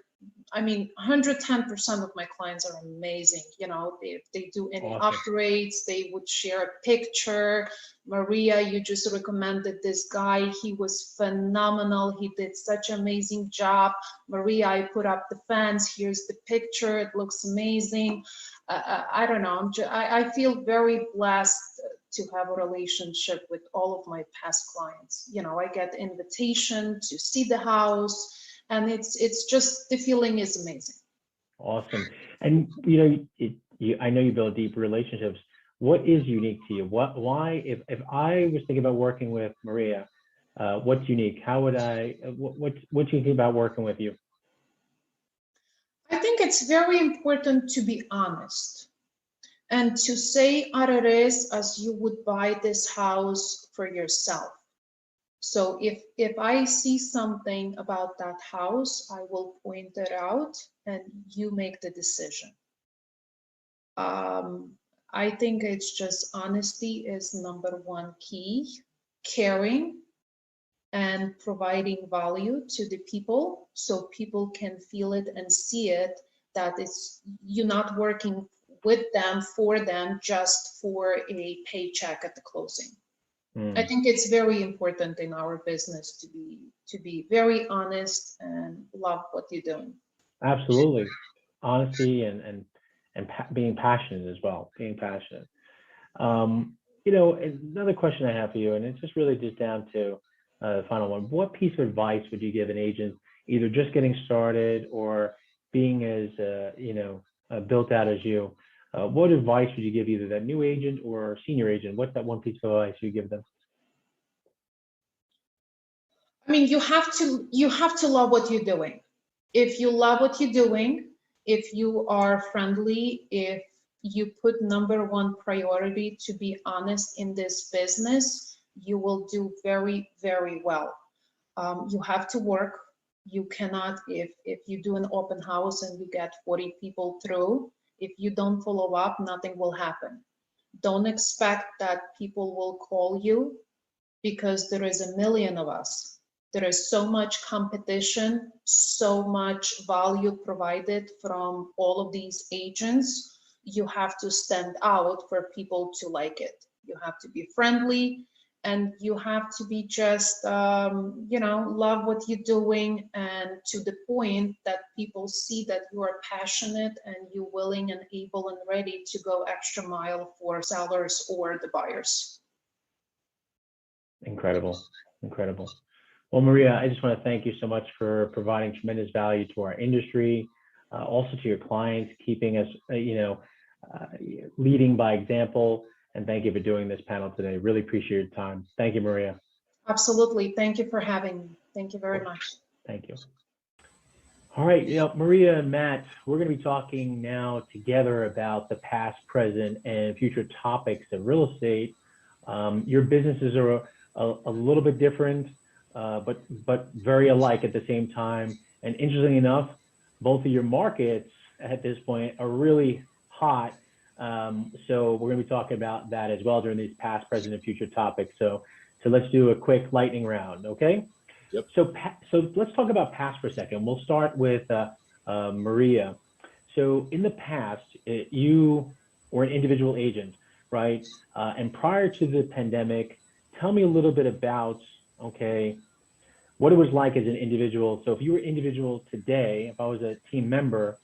I mean, 110% of my clients are amazing. You know, if they do any upgrades, they would share a picture. Mariya, you just recommended this guy. He was phenomenal. He did such an amazing job. Mariya, I put up the fence. Here's the picture. It looks amazing. I don't know. I feel very blessed to have a relationship with all of my past clients. You know, I get the invitation to see the house. And it's just, the feeling is amazing. Awesome. And I know you build deep relationships. What is unique to you? Why, if I was thinking about working with Mariya, what's unique? How would what's unique about working with you? I think it's very important to be honest and to say what it is, as you would buy this house for yourself. So if I see something about that house, I will point it out and you make the decision. I think it's just honesty is number one key. Caring, and providing value to the people so people can feel it and see it, that it's you're not working with them, for them, just for a paycheck at the closing. I think it's very important in our business to be very honest and love what you're doing. Absolutely. Honesty and being passionate as well, being passionate. Another question I have for you, and it's just really just down to the final one. What piece of advice would you give an agent, either just getting started or being as, built out as you? What advice would you give either that new agent or senior agent? What's that one piece of advice you give them? I mean, you have to love what you're doing. If you love what you're doing, if you are friendly, if you put number one priority to be honest in this business, you will do very, very well. You have to work. You cannot, if you do an open house and you get 40 people through, if you don't follow up, nothing will happen. Don't expect that people will call you, because there is a million of us. There is so much competition, so much value provided from all of these agents. You have to stand out for people to like it. You have to be friendly, and you have to be just, love what you're doing, and to the point that people see that you are passionate and you're willing and able and ready to go extra mile for sellers or the buyers. Incredible, incredible. Well, Mariya, I just want to thank you so much for providing tremendous value to our industry, also to your clients, keeping us, leading by example. And thank you for doing this panel today. Really appreciate your time. Thank you, Mariya. Absolutely. Thank you for having me. Thank you very much. Thank you. All right, Mariya and Matt, we're going to be talking now together about the past, present, and future topics of real estate. Your businesses are a little bit different, but very alike at the same time. And interestingly enough, both of your markets at this point are really hot. So we're going to be talking about that as well during these past, present, and future topics. So let's do a quick lightning round, okay? Yep. So let's talk about past for a second. We'll start with Mariya. So in the past, you were an individual agent, right? And prior to the pandemic, tell me a little bit about, okay, what it was like as an individual. So if you were individual today, if I was a team member,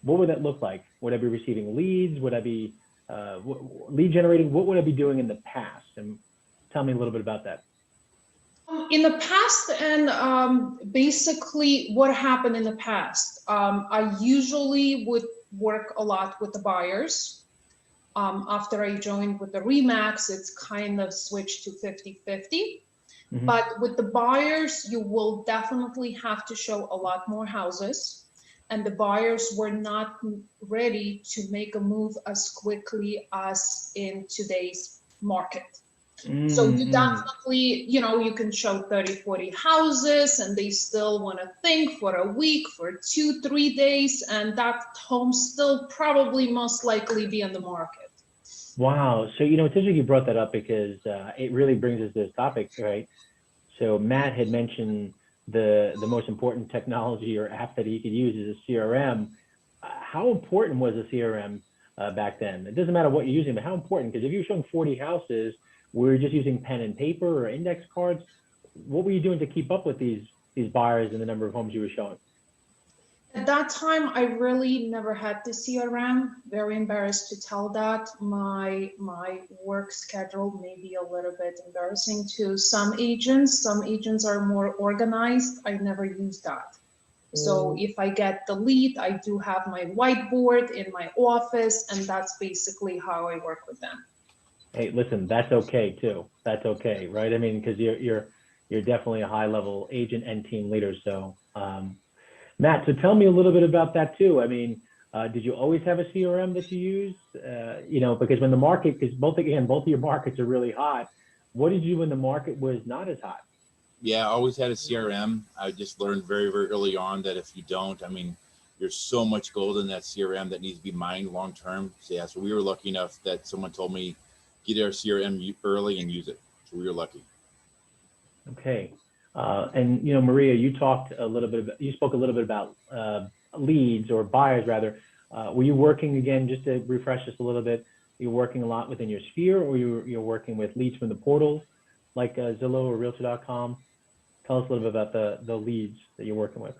what would that look like? Would I be receiving leads? Would I be lead generating? What would I be doing in the past? And tell me a little bit about that. In the past, and basically what happened in the past, I usually would work a lot with the buyers. After I joined with the Remax, it's kind of switched to 50-50. Mm-hmm. But with the buyers, you will definitely have to show a lot more houses. And the buyers were not ready to make a move as quickly as in today's market. Mm-hmm. So you definitely, you can show 30-40 houses and they still want to think for a week, for 2-3 days, and that home still probably most likely be on the market. Wow. So, it's interesting you brought that up, because it really brings us to this topic, right? So Matt had mentioned the most important technology or app that he could use is a CRM. How important was a CRM back then? It doesn't matter what you're using, but how important? Because if you're showing 40 houses, we're just using pen and paper or index cards. What were you doing to keep up with these buyers and the number of homes you were showing? At that time, I really never had the CRM. Very embarrassed to tell that. My work schedule may be a little bit embarrassing to some agents. Some agents are more organized. I never use that. So if I get the lead, I do have my whiteboard in my office, and that's basically how I work with them. Hey, listen, that's okay too. That's okay, right? I mean, because you're definitely a high-level agent and team leader. So, Matt, so tell me a little bit about that too. I mean, did you always have a CRM that you used? Because when the market, because both of your markets are really hot. What did you do when the market was not as hot? Yeah, I always had a CRM. I just learned very, very early on that if you don't, I mean, there's so much gold in that CRM that needs to be mined long term. So yeah, so we were lucky enough that someone told me, get our CRM early and use it. So we were lucky. Okay. And Mariya, you spoke a little bit about leads or buyers rather. Were you working again, just to refresh us a little bit? You're working a lot within your sphere, or you're working with leads from the portals like Zillow or Realtor.com? Tell us a little bit about the leads that you're working with.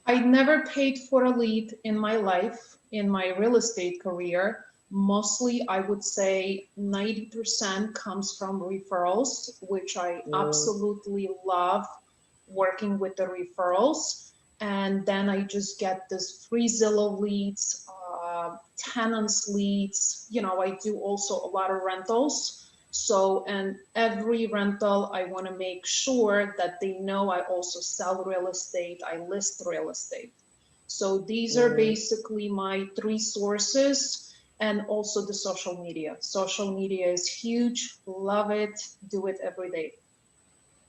I never paid for a lead in my life, in my real estate career. Mostly, I would say 90% comes from referrals, which I absolutely love working with the referrals. And then I just get this free Zillow leads, tenants leads. I do also a lot of rentals. So, and every rental, I want to make sure that they know I also sell real estate, I list real estate. So these are basically my three sources, and also the social media. Social media is huge, love it, do it every day.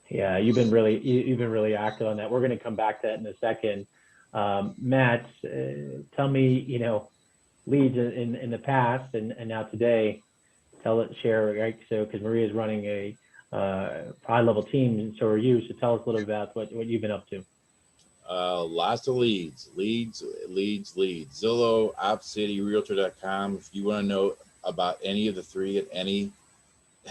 Yeah, you've been really active on that. We're going to come back to that in a second. Matt, tell me, leads in the past and now today. Share, right? So, because Mariya is running a high-level team, and so are you. So, tell us a little about what you've been up to. Lots of leads. Zillow, OpCity, Realtor.com. If you want to know about any of the three at any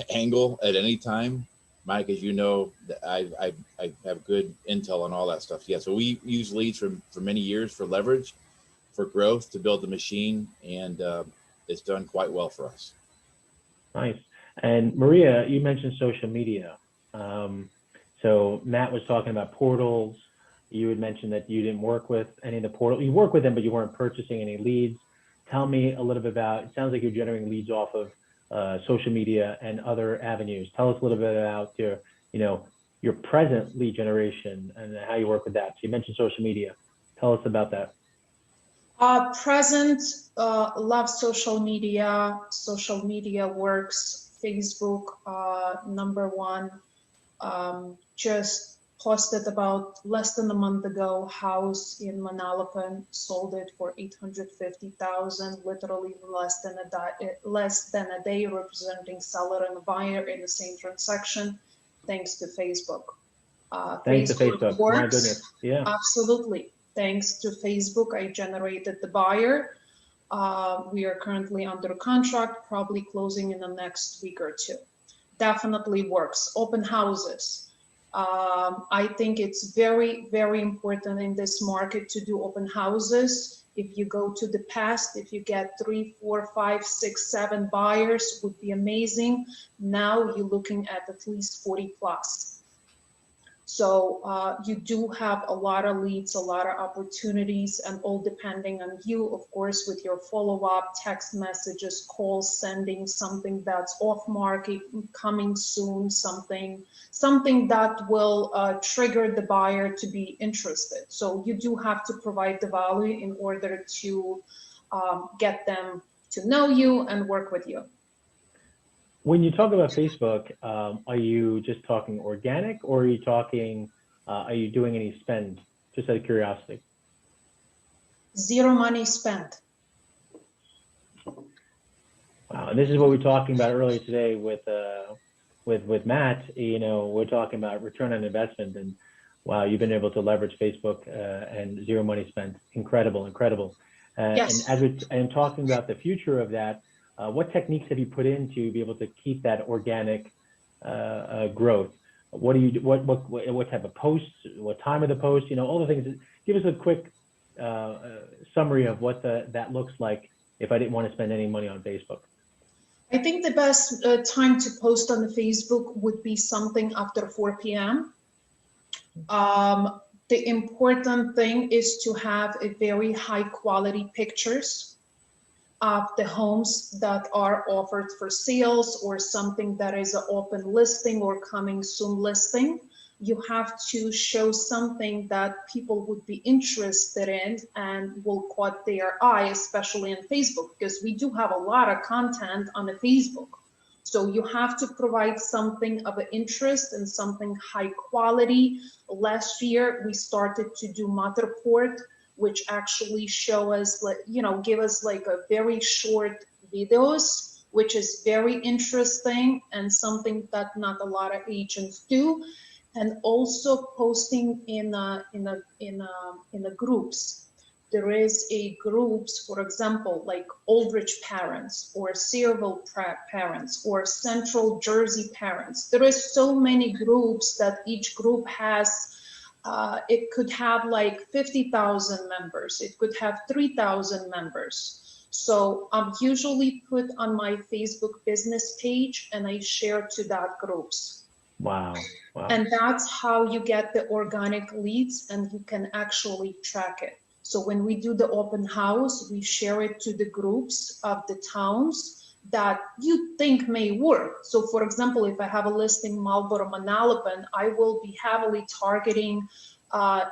angle at any time, Mike, as you know, I have good intel on all that stuff. Yeah, so we use leads for many years for leverage, for growth, to build the machine, and it's done quite well for us. Nice. And Mariya, you mentioned social media. So Matt was talking about portals. You had mentioned that you didn't work with any of the portals. You work with them, but you weren't purchasing any leads. Tell me a little bit about, it sounds like you're generating leads off of social media and other avenues. Tell us a little bit about your present lead generation and how you work with that. So you mentioned social media. Tell us about that. Present, love social media. Social media works. Facebook, number one. Just posted about less than a month ago, house in Manalapan, sold it for 850,000, literally less than a day, representing seller and buyer in the same transaction, thanks to Facebook. Thanks to Facebook, works. My goodness, yeah. Absolutely. Thanks to Facebook, I generated the buyer. We are currently under contract, probably closing in the next week or two. Definitely works. Open houses. I think it's very, very important in this market to do open houses. If you go to the past, if you get 3, 4, 5, 6, 7 buyers, would be amazing. Now you're looking at least 40 plus. So you do have a lot of leads, a lot of opportunities, and all depending on you, of course, with your follow-up, text messages, calls, sending something that's off market, coming soon, something that will trigger the buyer to be interested. So you do have to provide the value in order to get them to know you and work with you. When you talk about Facebook, are you just talking organic, or are you talking, are you doing any spend, just out of curiosity? Zero money spent. Wow, and this is what we were talking about earlier today with Matt. We're talking about return on investment, and wow, you've been able to leverage Facebook and zero money spent. Incredible. Yes. And as we're talking about the future of that, what techniques have you put in to be able to keep that organic growth? What do you do? What type of posts? What time of the post? All the things. Give us a quick summary of what that looks like if I didn't want to spend any money on Facebook. I think the best time to post on the Facebook would be something after 4 p.m. The important thing is to have a very high quality pictures of the homes that are offered for sales, or something that is an open listing or coming soon listing. You have to show something that people would be interested in and will caught their eye, especially on Facebook, because we do have a lot of content on the Facebook. So you have to provide something of an interest and something high quality. Last year, we started to do Matterport, which actually show us, give us like a very short videos, which is very interesting and something that not a lot of agents do. and also posting in the groups. There is a groups, for example, like Aldrich parents or Searville parents or Central Jersey parents. There is so many groups that each group has. It could have like 50,000 members. It could have 3,000 members. So I'm usually put on my Facebook business page and I share to that groups. Wow. Wow. And that's how you get the organic leads and you can actually track it. So when we do the open house, we share it to the groups of the towns that you think may work. So for example, if I have a listing Marlboro Manalapan, I will be heavily targeting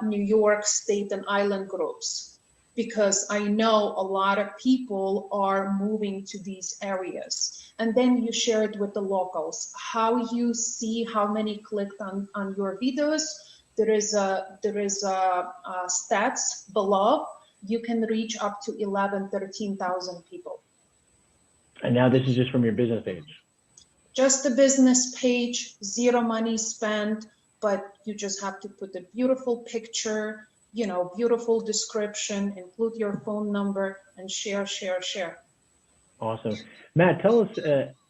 New York State and Island groups, because I know a lot of people are moving to these areas. And then you share it with the locals. How you see how many clicked on your videos, there is a stats below. You can reach up to 11, 13,000 people. And now this is just from your business page. Just the business page, zero money spent, but you just have to put a beautiful picture, you know, beautiful description, include your phone number, and share. Awesome. Matt, tell us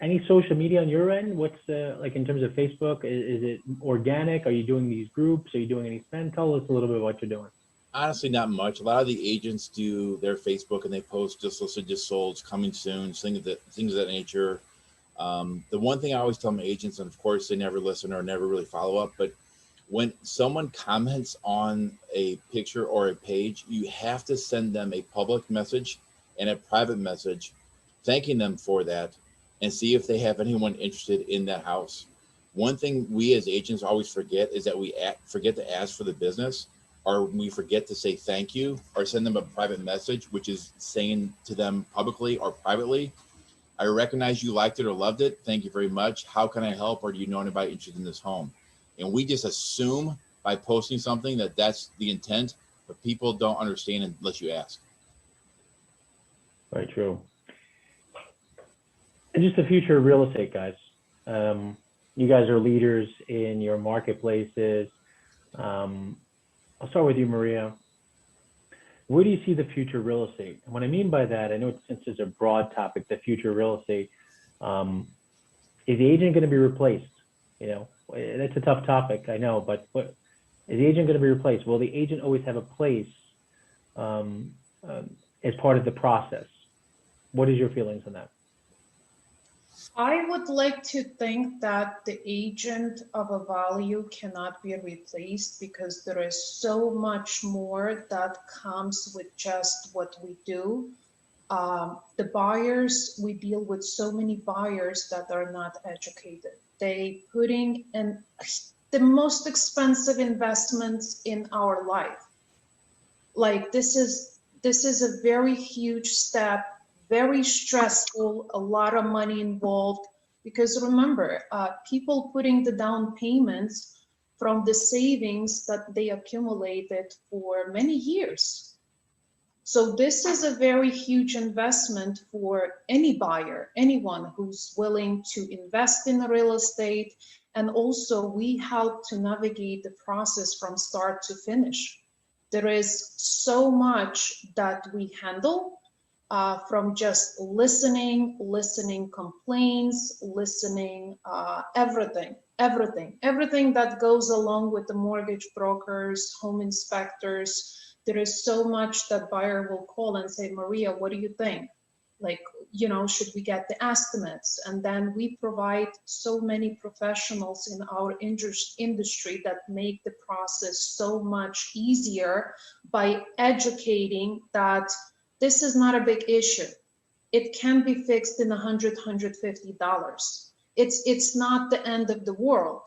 any social media on your end? What's like in terms of Facebook? Is it organic? Are you doing these groups? Are you doing any spend? Tell us a little bit what you're doing. Honestly, not much. A lot of the agents do their Facebook and they post just listed, just sold, coming soon, things of that nature. The one thing I always tell my agents, and of course they never listen or never really follow up, but when someone comments on a picture or a page, you have to send them a public message and a private message thanking them for that and see if they have anyone interested in that house. One thing we as agents always forget is that we forget to ask for the business, or we forget to say thank you or send them a private message, which is saying to them publicly or privately, I recognize you liked it or loved it. Thank you very much. How can I help? Or do you know anybody interested in this home? And we just assume by posting something that that's the intent, but people don't understand unless you ask. Very true. And just the future of real estate, guys. You guys are leaders in your marketplaces. I'll start with you, Mariya. Where do you see the future of real estate? And what I mean by that, I know since it's a broad topic, the future of real estate, is the agent going to be replaced? You know, that's a tough topic, I know, but what is the agent going to be replaced? Will the agent always have a place as part of the process? What is your feelings on that? I would like to think that the agent of a value cannot be replaced, because there is so much more that comes with just what we do. The buyers, we deal with so many buyers that are not educated. They putting in the most expensive investments in our life. Like this is a very huge step, very stressful, a lot of money involved, because remember, people putting the down payments from the savings that they accumulated for many years. So this is a very huge investment for any buyer, anyone who's willing to invest in real estate. And also we help to navigate the process from start to finish. There is so much that we handle, from just listening complaints, listening everything that goes along with the mortgage brokers, home inspectors. There is so much that buyer will call and say, Mariya, what do you think? Like, you know, should we get the estimates? And then we provide so many professionals in our industry that make the process so much easier by educating that this is not a big issue. It can be fixed in $100, $150. It's not the end of the world.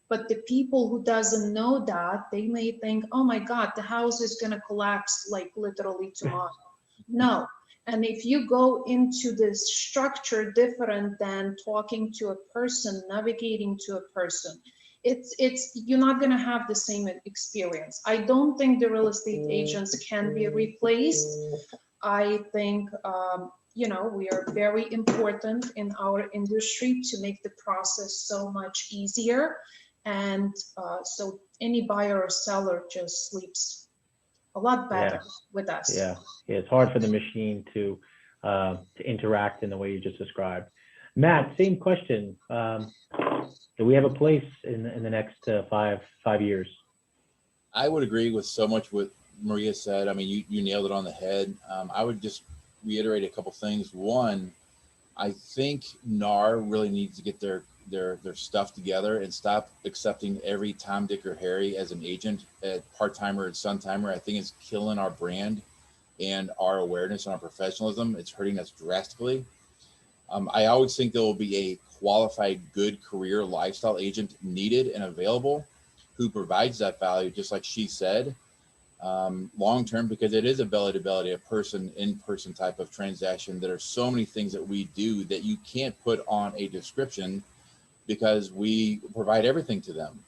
But the people who doesn't know that, they may think, oh my God, the house is gonna collapse like literally tomorrow. No. And if you go into this structure different than talking to a person, navigating to a person, you're not gonna have the same experience. I don't think the real estate agents can be replaced. I think, you know, we are very important in our industry to make the process so much easier. And so any buyer or seller just sleeps a lot better with us. Yeah, it's hard for the machine to interact in the way you just described. Matt, same question. Do we have a place in the next 5 years? I would agree with so much what Mariya said. I mean, you nailed it on the head. I would just reiterate a couple things. One, I think NAR really needs to get their stuff together and stop accepting every Tom, Dick, or Harry as an agent, part-timer and son-timer. I think it's killing our brand and our awareness and our professionalism. It's hurting us drastically. I always think there will be a qualified, good career lifestyle agent needed and available who provides that value, just like she said, long term, because it is a belly to belly, a person in person type of transaction. There are so many things that we do that you can't put on a description because we provide everything to them.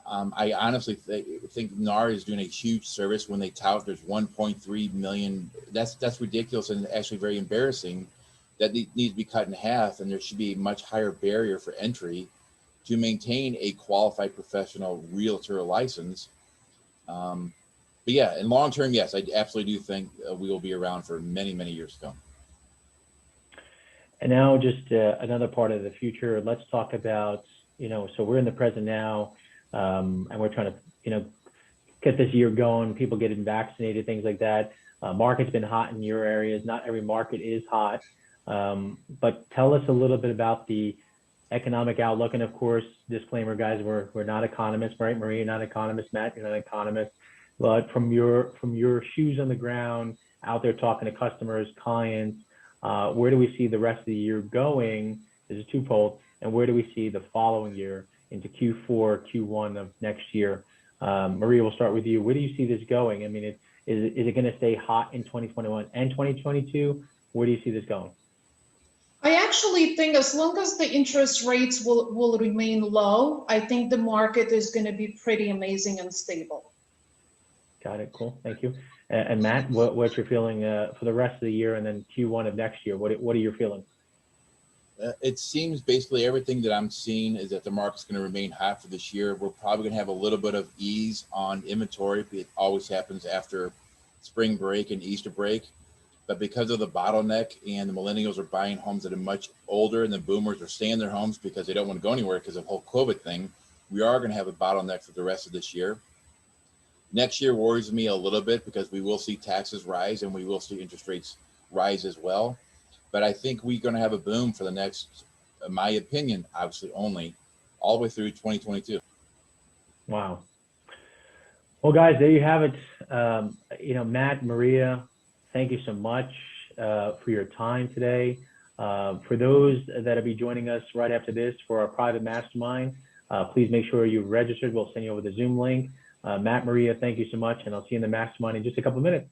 I honestly think NAR is doing a huge service when they tout there's 1.3 million. That's ridiculous and actually very embarrassing. That needs to be cut in half, and there should be a much higher barrier for entry to maintain a qualified professional realtor license. But yeah, in long term, yes, I absolutely do think we will be around for many, many years to come. And now just another part of the future. Let's talk about, so we're in the present now, and we're trying to, get this year going, people getting vaccinated, things like that. Market's been hot in your areas. Not every market is hot. But tell us a little bit about the economic outlook. And of course, disclaimer, guys, we're not economists, right? Mariya, you're not an economist. Matt, you're not an economist. But from your shoes on the ground, out there talking to customers, clients, where do we see the rest of the year going? This is twofold. And where do we see the following year into Q4, Q1 of next year? Mariya, we'll start with you. Where do you see this going? I mean, is it going to stay hot in 2021 and 2022? Where do you see this going? I actually think as long as the interest rates will remain low, I think the market is going to be pretty amazing and stable. Got it. Cool. Thank you. And Matt, what's your feeling for the rest of the year and then Q1 of next year? What are your feelings? It seems basically everything that I'm seeing is that the market's going to remain hot for this year. We're probably going to have a little bit of ease on inventory. It always happens after spring break and Easter break. But because of the bottleneck and the millennials are buying homes that are much older and the boomers are staying in their homes because they don't want to go anywhere because of the whole COVID thing, we are going to have a bottleneck for the rest of this year. Next year worries me a little bit because we will see taxes rise and we will see interest rates rise as well. But I think we're going to have a boom for the next, in my opinion, obviously only, all the way through 2022. Wow. Well, guys, there you have it. Matt, Mariya, thank you so much for your time today. For those that will be joining us right after this for our private mastermind, please make sure you're registered. We'll send you over the Zoom link. Matt, Mariya, thank you so much, and I'll see you in the mastermind in just a couple of minutes.